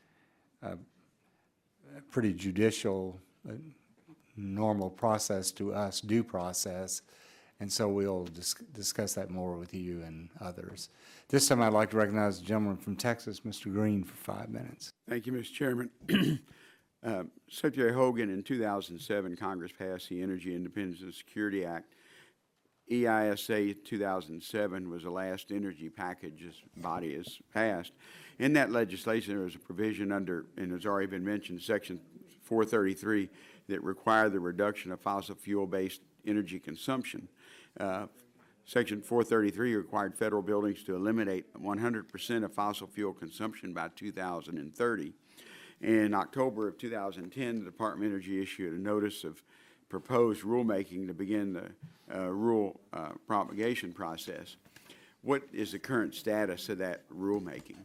pretty judicial, normal process to us, due process, and so we'll discuss that more with you and others. This time I'd like to recognize the gentleman from Texas, Mr. Green, for 5 minutes. Thank you, Mr. Chairman. Secretary Hogan, in 2007, Congress passed the Energy Independence and Security Act. EISA 2007 was the last energy package this body has passed. In that legislation, there was a provision under, and it's already been mentioned, Section 433, that required the reduction of fossil fuel-based energy consumption. Section 433 required federal buildings to eliminate 100% of fossil fuel consumption by 2030. In October of 2010, the Department of Energy issued a notice of proposed rulemaking to begin the rule promulgation process. What is the current status of that rulemaking?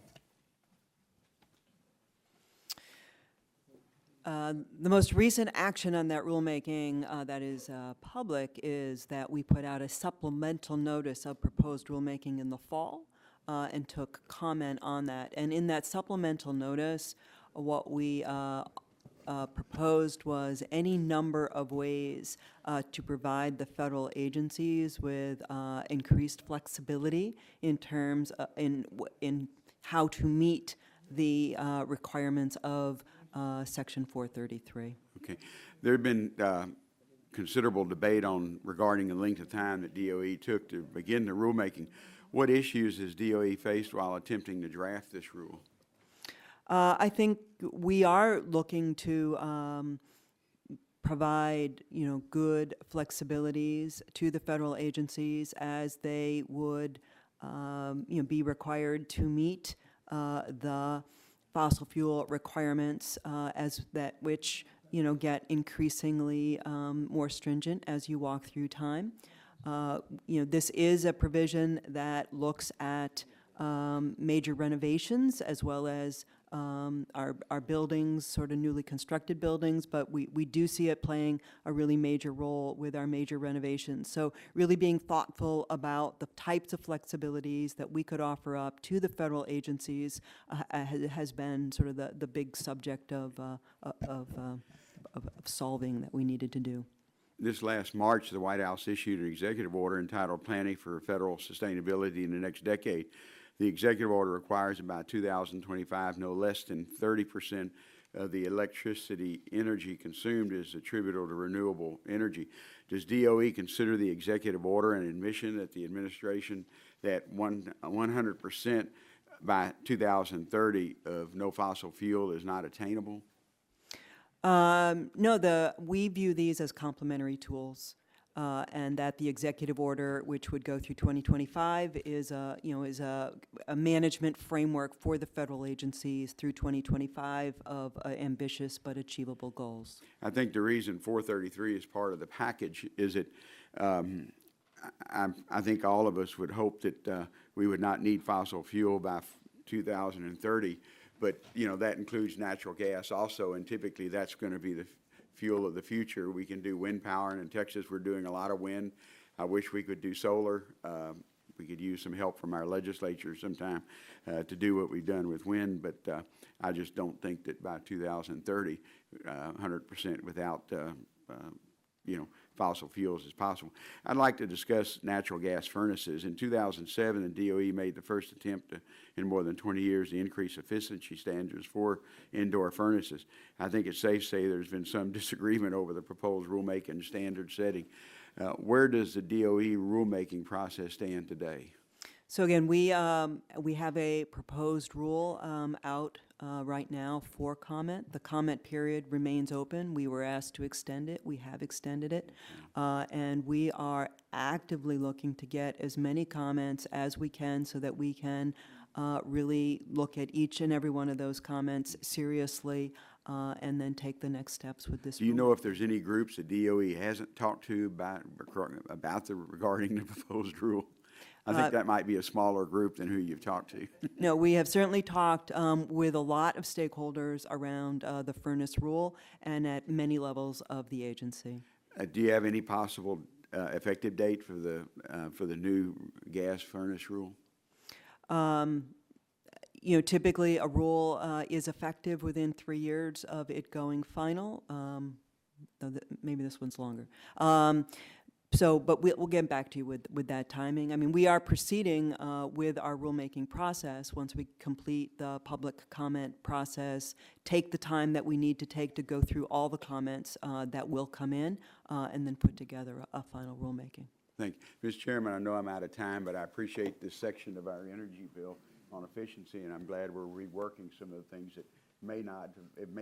The most recent action on that rulemaking that is public is that we put out a supplemental notice of proposed rulemaking in the fall and took comment on that. And in that supplemental notice, what we proposed was any number of ways to provide the federal agencies with increased flexibility in terms of, in how to meet the requirements of Section 433. Okay. There had been considerable debate regarding the length of time that DOE took to begin the rulemaking. What issues has DOE faced while attempting to draft this rule? I think we are looking to provide, good flexibilities to the federal agencies as they would, be required to meet the fossil fuel requirements which get increasingly more stringent as you walk through time. This is a provision that looks at major renovations as well as our buildings, sort of newly constructed buildings, but we do see it playing a really major role with our major renovations. So really being thoughtful about the types of flexibilities that we could offer up to the federal agencies has been sort of the big subject of solving that we needed to do. This last March, the White House issued an executive order entitled Planning for Federal Sustainability in the Next Decade. The executive order requires by 2025 no less than 30% of the electricity energy consumed is attributable to renewable energy. Does DOE consider the executive order an admission that the administration that 100% by 2030 of no fossil fuel is not attainable? No, we view these as complementary tools. And that the executive order, which would go through 2025, is a management framework for the federal agencies through 2025 of ambitious but achievable goals. I think the reason 433 is part of the package is that I think all of us would hope that we would not need fossil fuel by 2030, but that includes natural gas also, and typically that's going to be the fuel of the future. We can do wind power, and in Texas we're doing a lot of wind. I wish we could do solar. We could use some help from our legislature sometime to do what we've done with wind, but I just don't think that by 2030, 100% without fossil fuels is possible. I'd like to discuss natural gas furnaces. In 2007, the DOE made the first attempt in more than 20 years to increase efficiency standards for indoor furnaces. I think it's safe to say there's been some disagreement over the proposed rulemaking standard setting. Where does the DOE rulemaking process stand today? So again, we have a proposed rule out right now for comment. The comment period remains open. We were asked to extend it. We have extended it. And we are actively looking to get as many comments as we can so that we can really look at each and every one of those comments seriously and then take the next steps with this. Do you know if there's any groups the DOE hasn't talked to regarding the proposed rule? I think that might be a smaller group than who you've talked to. No, we have certainly talked with a lot of stakeholders around the furnace rule and at many levels of the agency. Do you have any possible effective date for the new gas furnace rule? Typically a rule is effective within 3 years of it going final. Maybe this one's longer. But we'll get back to you with that timing. I mean, we are proceeding with our rulemaking process once we complete the public comment process, take the time that we need to take to go through all the comments that will come in, and then put together a final rulemaking. Thank you. Mr. Chairman, I know I'm out of time, but I appreciate this section of our energy bill on efficiency, and I'm glad we're reworking some of the things that may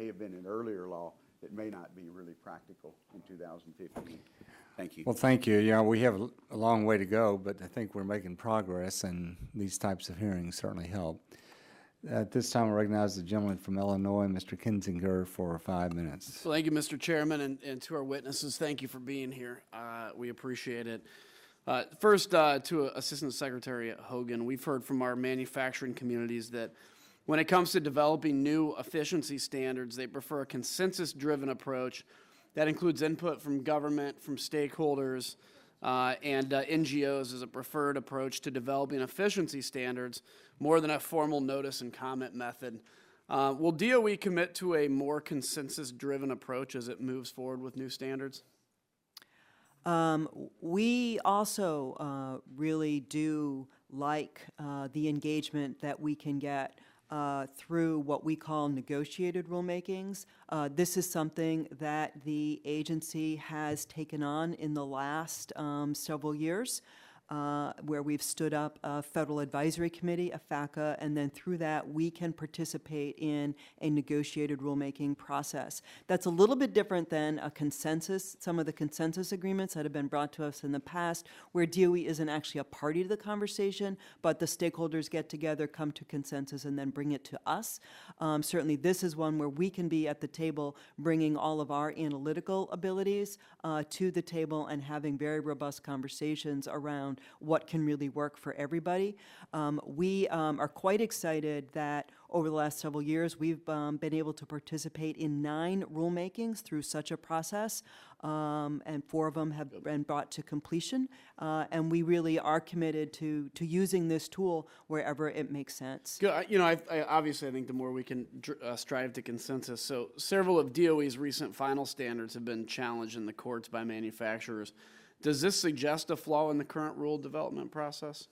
have been an earlier law that may not be really practical in 2015. Thank you. Well, thank you. Yeah, we have a long way to go, but I think we're making progress, and these types of hearings certainly help. At this time, I recognize the gentleman from Illinois, Mr. Kinzinger, for 5 minutes. Well, thank you, Mr. Chairman, and to our witnesses, thank you for being here. We appreciate it. First, to Assistant Secretary Hogan, we've heard from our manufacturing communities that when it comes to developing new efficiency standards, they prefer a consensus-driven approach that includes input from government, from stakeholders, and NGOs as a preferred approach to developing efficiency standards more than a formal notice and comment method. Will DOE commit to a more consensus-driven approach as it moves forward with new standards? We also really do like the engagement that we can get through what we call negotiated rulemakings. This is something that the agency has taken on in the last several years, where we've stood up a Federal Advisory Committee, a FACA, and then through that we can participate in a negotiated rulemaking process. That's a little bit different than a consensus, some of the consensus agreements that have been brought to us in the past, where DOE isn't actually a party to the conversation, but the stakeholders get together, come to consensus, and then bring it to us. Certainly this is one where we can be at the table bringing all of our analytical abilities to the table and having very robust conversations around what can really work for everybody. We are quite excited that over the last several years we've been able to participate in 9 rulemakings through such a process, and 4 of them have been brought to completion, and we really are committed to using this tool wherever it makes sense. You know, obviously I think the more we can strive to consensus. So several of DOE's recent final standards have been challenged in the courts by manufacturers. Does this suggest a flaw in the current rule development process?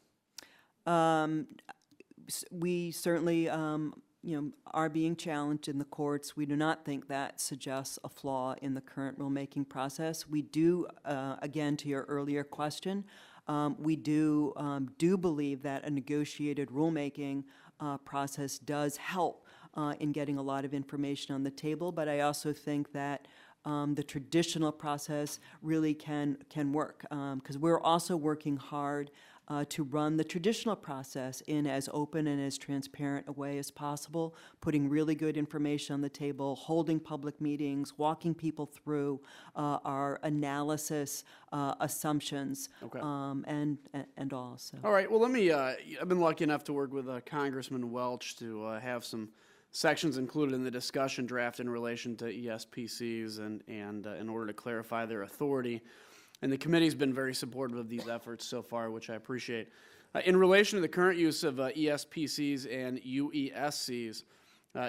We certainly are being challenged in the courts. We do not think that suggests a flaw in the current rulemaking process. We do, again, to your earlier question, we do believe that a negotiated rulemaking process does help in getting a lot of information on the table, but I also think that the traditional process really can work, because we're also working hard to run the traditional process in as open and as transparent a way as possible, putting really good information on the table, holding public meetings, walking people through our analysis, assumptions, Okay. and all. So. All right, well, let me, I've been lucky enough to work with Congressman Welch to have some sections included in the discussion draft in relation to ESPCs and in order to clarify their authority. And the committee's been very supportive of these efforts so far, which I appreciate. In relation to the current use of ESPCs and UESCs,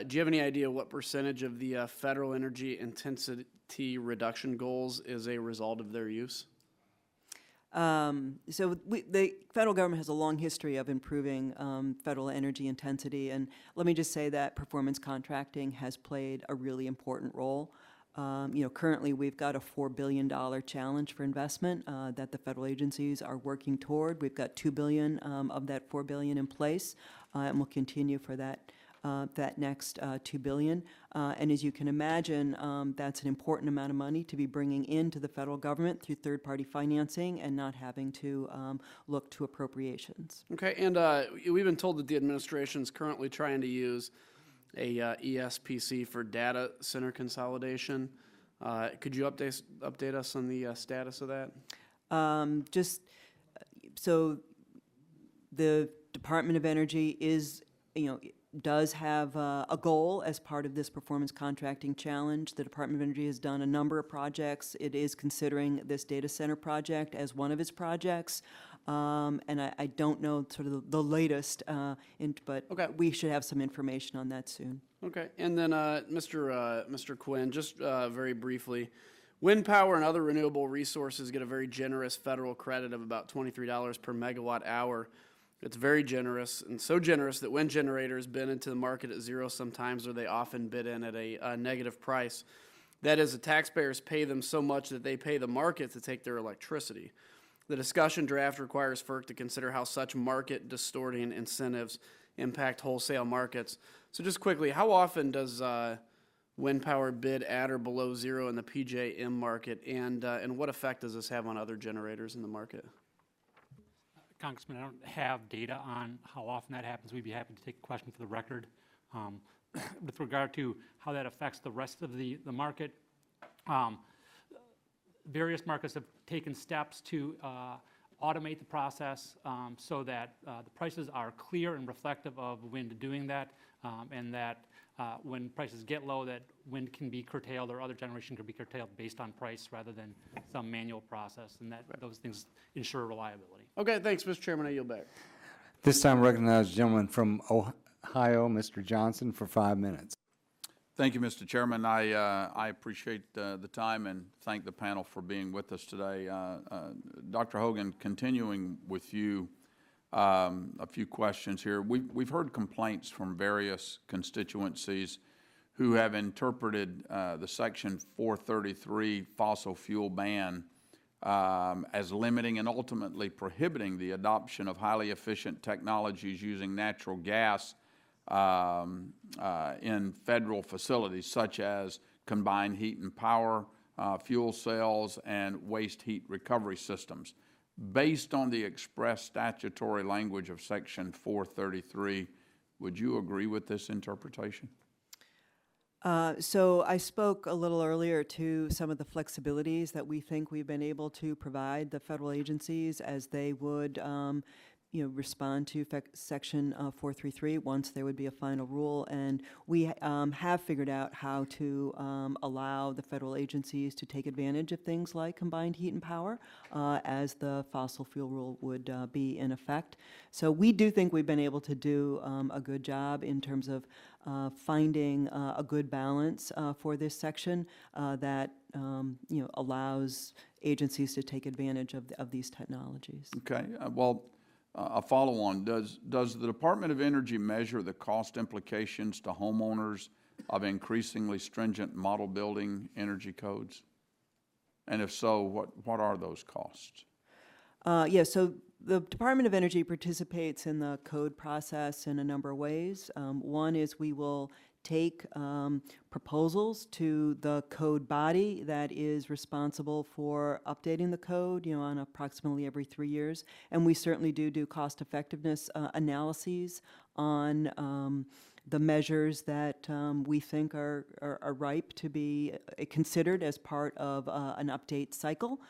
do you have any idea what percentage of the federal energy intensity reduction goals is a result of their use? So the federal government has a long history of improving federal energy intensity, and let me just say that performance contracting has played a really important role. Currently we've got a $4 billion challenge for investment that the federal agencies are working toward. We've got $2 billion of that $4 billion in place, and we'll continue for that next $2 billion. And as you can imagine, that's an important amount of money to be bringing into the federal government through third-party financing and not having to look to appropriations. Okay, and we've been told that the administration is currently trying to use a ESPC for data center consolidation. Could you update us on the status of that? So the Department of Energy does have a goal as part of this performance contracting challenge. The Department of Energy has done a number of projects. It is considering this data center project as one of its projects. And I don't know sort of the latest, but okay. We should have some information on that soon. Okay, and then Mr. Quinn, just very briefly, wind power and other renewable resources get a very generous federal credit of about $23 per megawatt hour. It's very generous, and so generous that wind generators bid into the market at zero sometimes, or they often bid in at a negative price. That is, the taxpayers pay them so much that they pay the market to take their electricity. The discussion draft requires FERC to consider how such market distorting incentives impact wholesale markets. So just quickly, how often does wind power bid at or below zero in the PJM market, and what effect does this have on other generators in the market? Congressman, I don't have data on how often that happens. We'd be happy to take a question for the record. With regard to how that affects the rest of the market, various markets have taken steps to automate the process so that the prices are clear and reflective of wind doing that, and that when prices get low, that wind can be curtailed or other generation can be curtailed based on price rather than some manual process, and that those things ensure reliability. Okay, thanks, Mr. Chairman. I yield back. This time recognize the gentleman from Ohio, Mr. Johnson, for 5 minutes. Thank you, Mr. Chairman. I appreciate the time and thank the panel for being with us today. Dr. Hogan, continuing with you, a few questions here. We've heard complaints from various constituencies who have interpreted the Section 433 fossil fuel ban as limiting and ultimately prohibiting the adoption of highly efficient technologies using natural gas in federal facilities such as combined heat and power, fuel cells, and waste heat recovery systems. Based on the express statutory language of Section 433, would you agree with this interpretation? So I spoke a little earlier to some of the flexibilities that we think we've been able to provide the federal agencies as they would respond to Section 433 once there would be a final rule. And we have figured out how to allow the federal agencies to take advantage of things like combined heat and power as the fossil fuel rule would be in effect. So we do think we've been able to do a good job in terms of finding a good balance for this section that allows agencies to take advantage of these technologies. Okay. A follow-on, does the Department of Energy measure the cost implications to homeowners of increasingly stringent model building energy codes? And if so, what are those costs? So the Department of Energy participates in the code process in a number of ways. One is we will take proposals to the code body that is responsible for updating the code, on approximately every 3 years. And we certainly do cost effectiveness analyses on the measures that we think are ripe to be considered as part of an update cycle.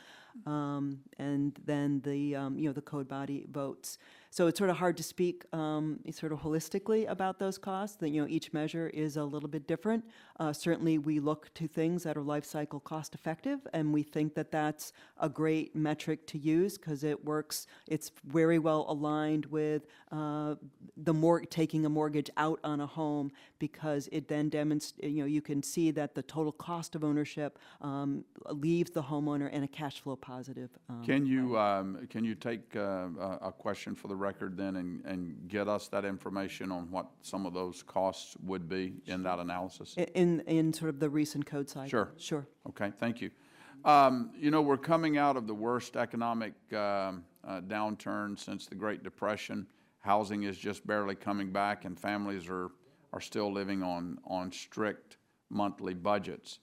And then the code body votes. So it's sort of hard to speak sort of holistically about those costs. That each measure is a little bit different. Certainly, we look to things that are life cycle cost effective, and we think that that's a great metric to use because it works. It's very well aligned with taking a mortgage out on a home because it then demonstrates. You can see that the total cost of ownership leaves the homeowner in a cash flow positive. Can you take a question for the record then and get us that information on what some of those costs would be in that analysis? In sort of the recent code cycle? Sure. Okay, thank you. We're coming out of the worst economic downturn since the Great Depression. Housing is just barely coming back, and families are still living on strict monthly budgets.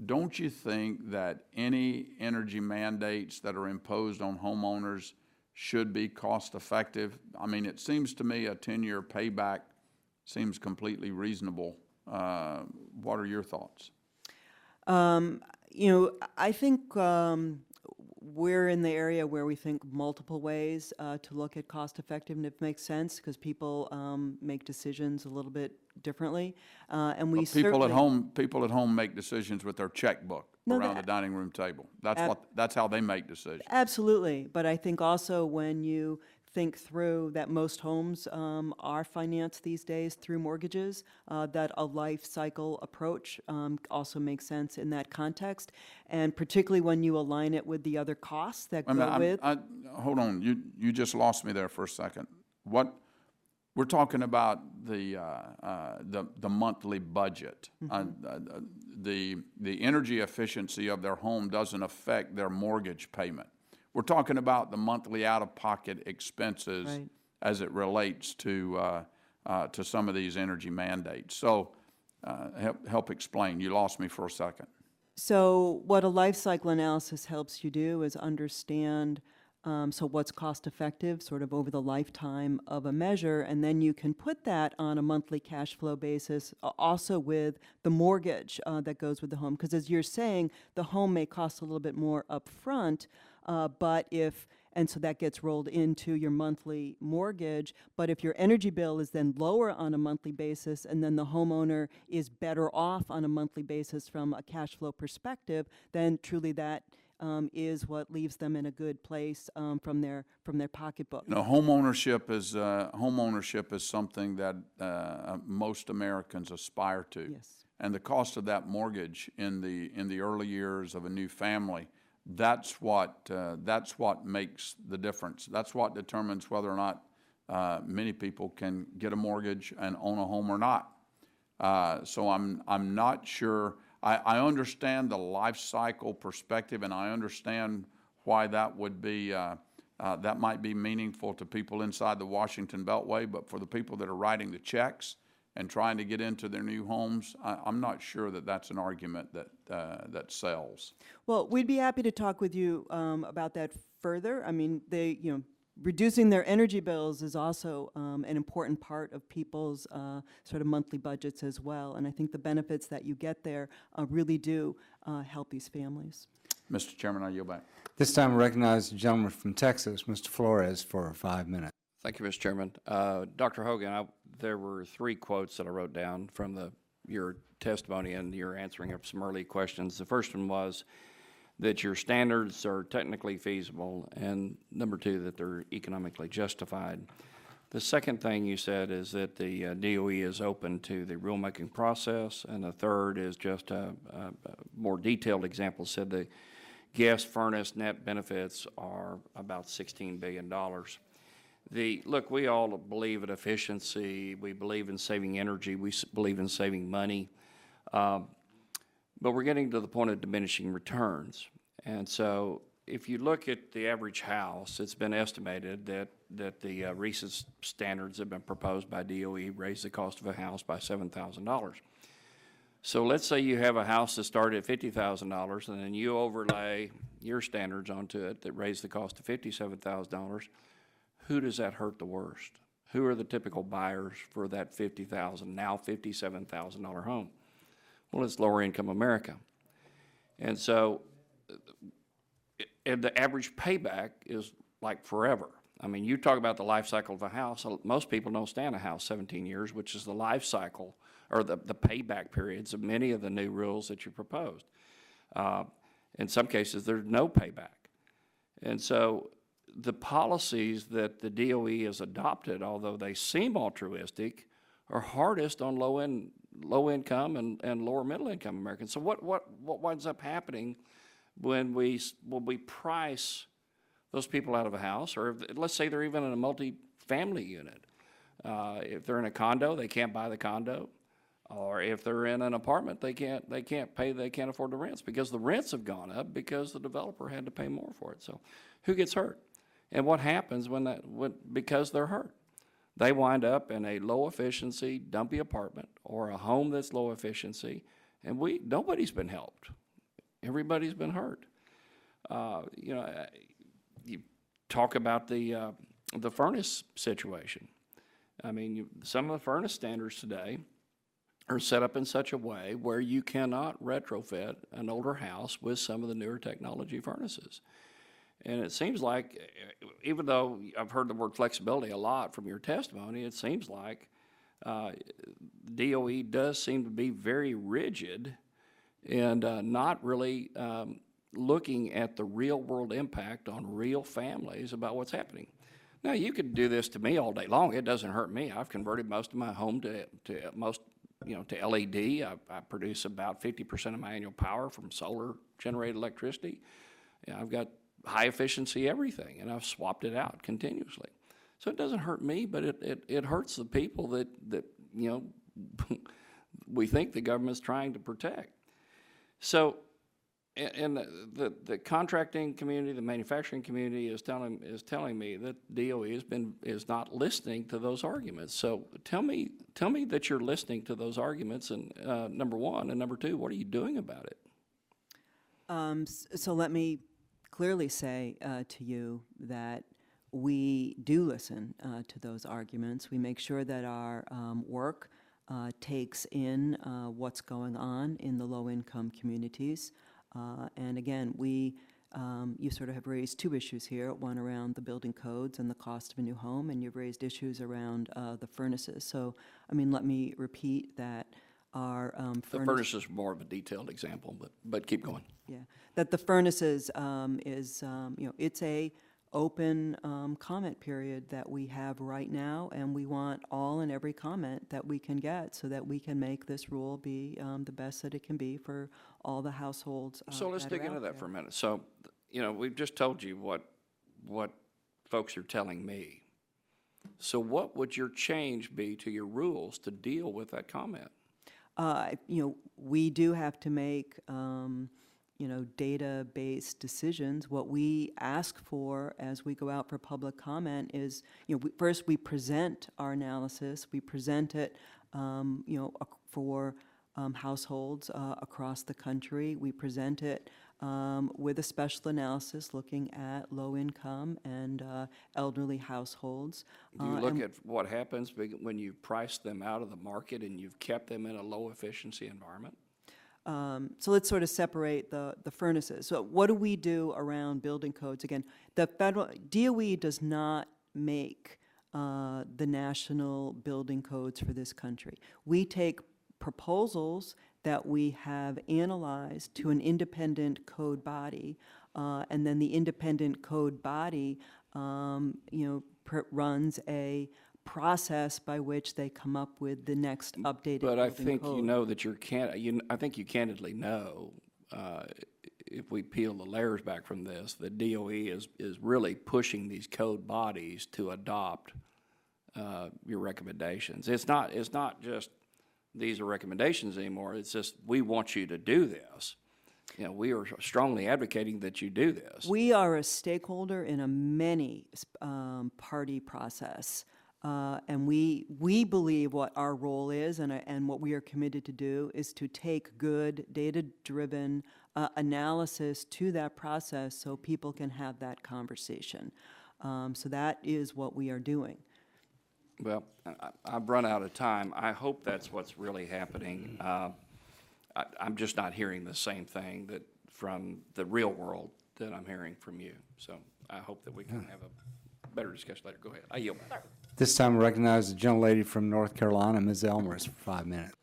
Don't you think that any energy mandates that are imposed on homeowners should be cost effective? I mean, it seems to me a 10-year payback seems completely reasonable. What are your thoughts? I think we're in the area where we think multiple ways to look at cost effectiveness makes sense because people make decisions a little bit differently, and we people at home make decisions with their checkbook around the dining room table. That's how they make decisions. Absolutely, but I think also when you think through that most homes are financed these days through mortgages, that a life cycle approach also makes sense in that context, and particularly when you align it with the other costs that go with. Hold on, you just lost me there for a second. We're talking about the monthly budget. The energy efficiency of their home doesn't affect their mortgage payment. We're talking about the monthly out-of-pocket expenses as it relates to some of these energy mandates. So help explain. You lost me for a second. So what a life cycle analysis helps you do is understand so what's cost effective sort of over the lifetime of a measure, and then you can put that on a monthly cash flow basis also with the mortgage that goes with the home. Because as you're saying, the home may cost a little bit more upfront, and so that gets rolled into your monthly mortgage. But if your energy bill is then lower on a monthly basis, and then the homeowner is better off on a monthly basis from a cash flow perspective, then truly that is what leaves them in a good place from their pocketbook. You know, homeownership is something that most Americans aspire to. Yes. And the cost of that mortgage in the early years of a new family, that's what makes the difference. That's what determines whether or not many people can get a mortgage and own a home or not. So I'm not sure. I understand the life cycle perspective, and I understand why that would be that might be meaningful to people inside the Washington Beltway. But for the people that are writing the checks and trying to get into their new homes, I'm not sure that that's an argument that sells. Well, we'd be happy to talk with you about that further. I mean, reducing their energy bills is also an important part of people's sort of monthly budgets as well. And I think the benefits that you get there really do help these families. Mr. Chairman, I yield back. This time I recognize the gentleman from Texas, Mr. Flores, for 5 minutes. Thank you, Mr. Chairman. Dr. Hogan, there were 3 quotes that I wrote down from your testimony and your answering of some early questions. The first one was that your standards are technically feasible, and number 2, that they're economically justified. The second thing you said is that the DOE is open to the rulemaking process, and the third is just a more detailed example, said the gas furnace net benefits are about $16 billion. Look, we all believe in efficiency, we believe in saving energy, we believe in saving money, but we're getting to the point of diminishing returns. And so if you look at the average house, it's been estimated that the recent standards that have been proposed by DOE raise the cost of a house by $7,000. So let's say you have a house that started at $50,000 and then you overlay your standards onto it that raise the cost to $57,000. Who does that hurt the worst? Who are the typical buyers for that $50,000, now $57,000 home? Well, it's lower income America. And so and the average payback is like forever. I mean, you talk about the life cycle of a house. Most people don't stay in a house 17 years, which is the life cycle or the payback periods of many of the new rules that you proposed. In some cases, there's no payback. And so the policies that the DOE has adopted, although they seem altruistic, are hardest on low income and lower middle income Americans. So what winds up happening when we price those people out of a house, or let's say they're even in a multi-family unit. If they're in a condo, they can't buy the condo, or if they're in an apartment, they can't afford the rents because the rents have gone up because the developer had to pay more for it. So who gets hurt? And what happens because they're hurt? They wind up in a low efficiency, dumpy apartment or a home that's low efficiency, and nobody's been helped. Everybody's been hurt. You talk about the furnace situation. I mean, some of the furnace standards today are set up in such a way where you cannot retrofit an older house with some of the newer technology furnaces. And it seems like, even though I've heard the word flexibility a lot from your testimony, it seems like DOE does seem to be very rigid and not really looking at the real world impact on real families about what's happening. Now, you could do this to me all day long. It doesn't hurt me. I've converted most of my home to LED. I produce about 50% of my annual power from solar generated electricity. I've got high efficiency everything, and I've swapped it out continuously. So it doesn't hurt me, but it hurts the people that we think the government's trying to protect. So And the contracting community, the manufacturing community is telling me that DOE is not listening to those arguments. So tell me that you're listening to those arguments, and number one, and number two, what are you doing about it? So let me clearly say to you that we do listen to those arguments. We make sure that our work takes in what's going on in the low-income communities. And again, you sort of have raised two issues here, one around the building codes and the cost of a new home, and you've raised issues around the furnaces. So, I mean, let me repeat that our The furnace is more of a detailed example, but keep going. Yeah, that the furnaces is, it's a open comment period that we have right now, and we want all and every comment that we can get so that we can make this rule be the best that it can be for all the households. So let's dig into that for a minute. So, we've just told you what folks are telling me. So what would your change be to your rules to deal with that comment? We do have to make data-based decisions. What we ask for as we go out for public comment is, first we present our analysis. We present it, for households across the country. We present it with a special analysis looking at low-income and elderly households. Do you look at what happens when you price them out of the market and you've kept them in a low-efficiency environment? So let's sort of separate the furnaces. So what do we do around building codes? Again, the federal DOE does not make the national building codes for this country. We take proposals that we have analyzed to an independent code body, and then the independent code body, runs a process by which they come up with the next updated But I building think code. you know that I think you candidly know, if we peel the layers back from this, that DOE is really pushing these code bodies to adopt your recommendations. It's not just these are recommendations anymore. It's just we want you to do this. We are strongly advocating that you do this. We are a stakeholder in a many party process. And we believe what our role is and what we are committed to do is to take good data-driven analysis to that process so people can have that conversation. So that is what we are doing. Well, I've run out of time. I hope that's what's really happening. I'm just not hearing the same thing that from the real world that I'm hearing from you. So I hope that we can have a better discussion later. Go ahead. I yield back. This time I recognize the gentlelady from North Carolina, Ms. Elmers, for 5 minutes.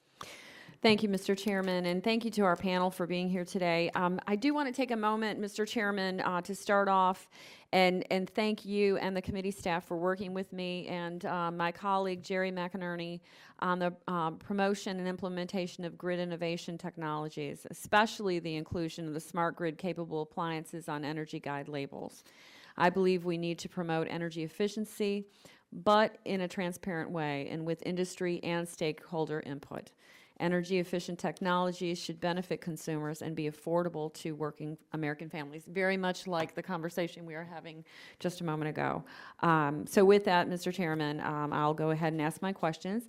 Thank you, Mr. Chairman, and thank you to our panel for being here today. I do want to take a moment, Mr. Chairman, to start off and thank you and the committee staff for working with me and my colleague Jerry McInerney on the promotion and implementation of grid innovation technologies, especially the inclusion of the smart grid capable appliances on energy guide labels. I believe we need to promote energy efficiency, but in a transparent way and with industry and stakeholder input. Energy efficient technologies should benefit consumers and be affordable to working American families, very much like the conversation we were having just a moment ago. So with that, Mr. Chairman, I'll go ahead and ask my questions.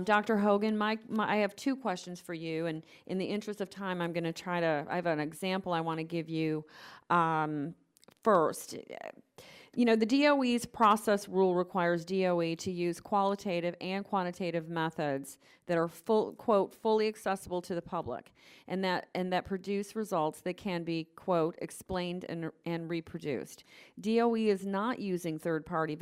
Dr. Hogan, I have two questions for you, and in the interest of time, I'm going to I have an example I want to give you first. The DOE's process rule requires DOE to use qualitative and quantitative methods that are quote, fully accessible to the public, and that produce results that can be, quote, explained and reproduced. DOE is not using third-party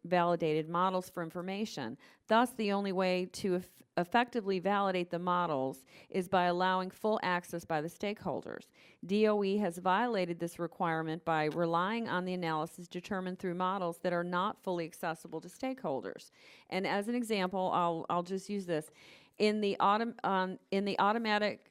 validated models for information. Thus, the only way to effectively validate the models is by allowing full access by the stakeholders. DOE has violated this requirement by relying on the analysis determined through models that are not fully accessible to stakeholders. And as an example, I'll just use this. In the automatic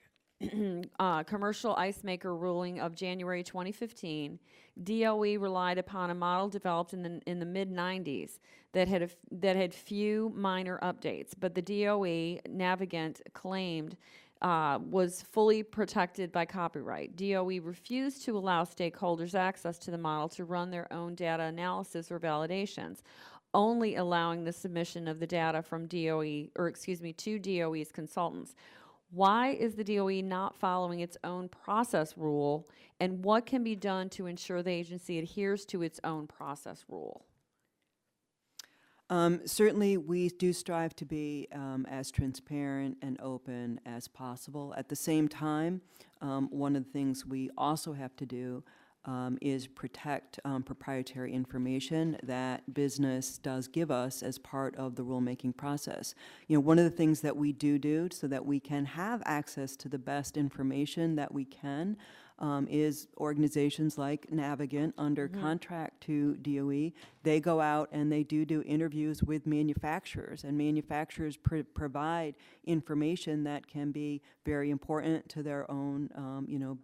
commercial ice maker ruling of January 2015, DOE relied upon a model developed in the mid-90s that had few minor updates, but the DOE Navigant claimed was fully protected by copyright. DOE refused to allow stakeholders access to the model to run their own data analysis or validations, only allowing the submission of the data from DOE, or excuse me, to DOE's consultants. Why is the DOE not following its own process rule, and what can be done to ensure the agency adheres to its own process rule? Certainly, we do strive to be as transparent and open as possible. At the same time, one of the things we also have to do is protect proprietary information that business does give us as part of the rulemaking process. You know, one of the things that we do so that we can have access to the best information that we can is organizations like Navigant under contract to DOE. They go out and they do interviews with manufacturers, and manufacturers provide information that can be very important to their own,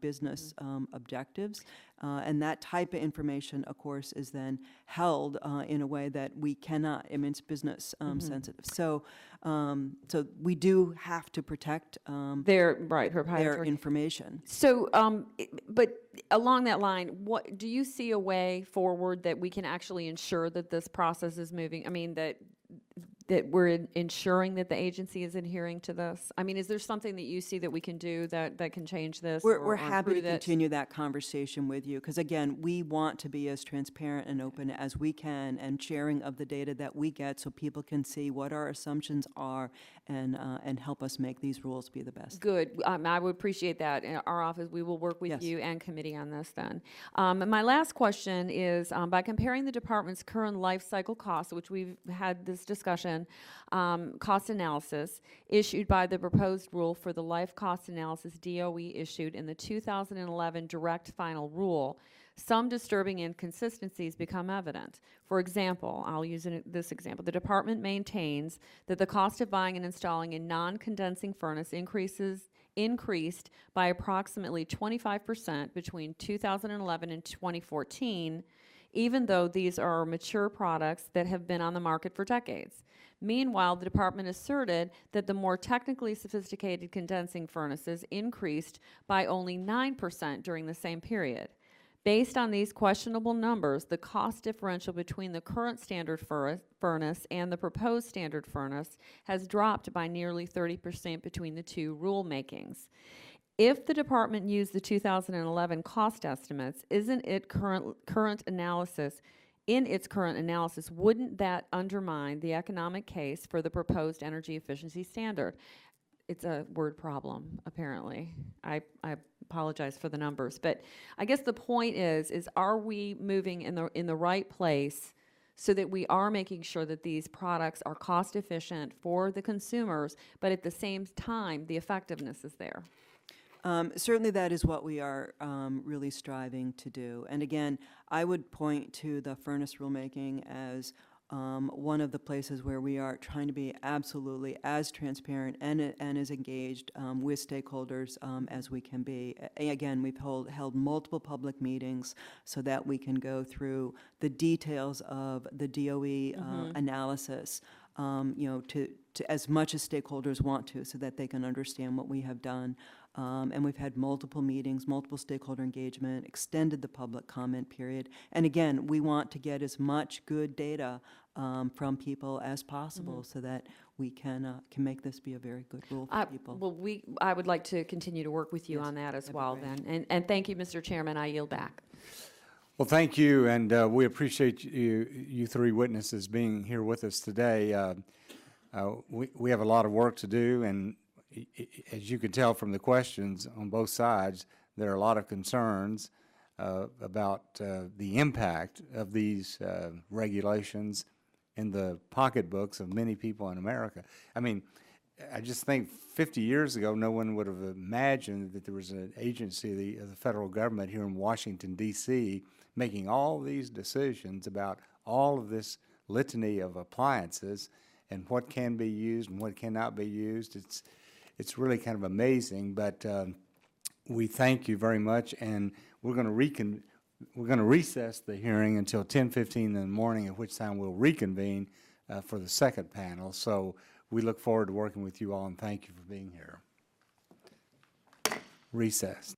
business objectives. And that type of information, of course, is then held in a way that we cannot. I mean, it's business sensitive. So we do have to protect their information. So, but along that line, what do you see a way forward that we can actually ensure that this process is moving? I mean, that we're ensuring that the agency is adhering to this? I mean, is there something that you see that we can do that can change this? We're happy to continue that conversation with you, because again, we want to be as transparent and open as we can, and sharing of the data that we get so people can see what our assumptions are and help us make these rules be the best. Good. I would appreciate that. In our office, we will work with you and committee on this then. My last question is, by comparing the department's current life cycle costs, which we've had this discussion, cost analysis issued by the proposed rule for the life cost analysis DOE issued in the 2011 direct final rule, some disturbing inconsistencies become evident. For example, I'll use this example. The department maintains that the cost of buying and installing a non-condensing furnace increased by approximately 25% between 2011 and 2014, even though these are mature products that have been on the market for decades. Meanwhile, the department asserted that the more technically sophisticated condensing furnaces increased by only 9% during the same period. Based on these questionable numbers, the cost differential between the current standard furnace and the proposed standard furnace has dropped by nearly 30% between the two rulemakings. If the department used the 2011 cost estimates, in its current analysis, wouldn't that undermine the economic case for the proposed energy efficiency standard? It's a word problem, apparently. I apologize for the numbers, but I guess the point is are we moving in the right place so that we are making sure that these products are cost efficient for the consumers, but at the same time, the effectiveness is there? Certainly that is what we are really striving to do. And again, I would point to the furnace rulemaking as one of the places where we are trying to be absolutely as transparent and as engaged with stakeholders as we can be. Again, we've held multiple public meetings so that we can go through the details of the DOE analysis, to as much as stakeholders want to, so that they can understand what we have done. And we've had multiple meetings, multiple stakeholder engagement, extended the public comment period. And again, we want to get as much good data from people as possible so that we can make this be a very good rule for people. Well, I would like to continue to work with you on that as well then. And thank you, Mr. Chairman. I yield back. Well, thank you, and we appreciate you three witnesses being here with us today. We have a lot of work to do, and as you can tell from the questions on both sides, there are a lot of concerns about the impact of these regulations in the pocketbooks of many people in America. I mean, I just think 50 years ago, no one would have imagined that there was an agency of the federal government here in Washington, D.C., making all these decisions about all of this litany of appliances and what can be used and what cannot be used. It's really kind of amazing, but we thank you very much, and we're going to recess the hearing until 10:15 in the morning, at which time we'll reconvene for the second panel. So we look forward to working with you all, and thank you for being here. recessed.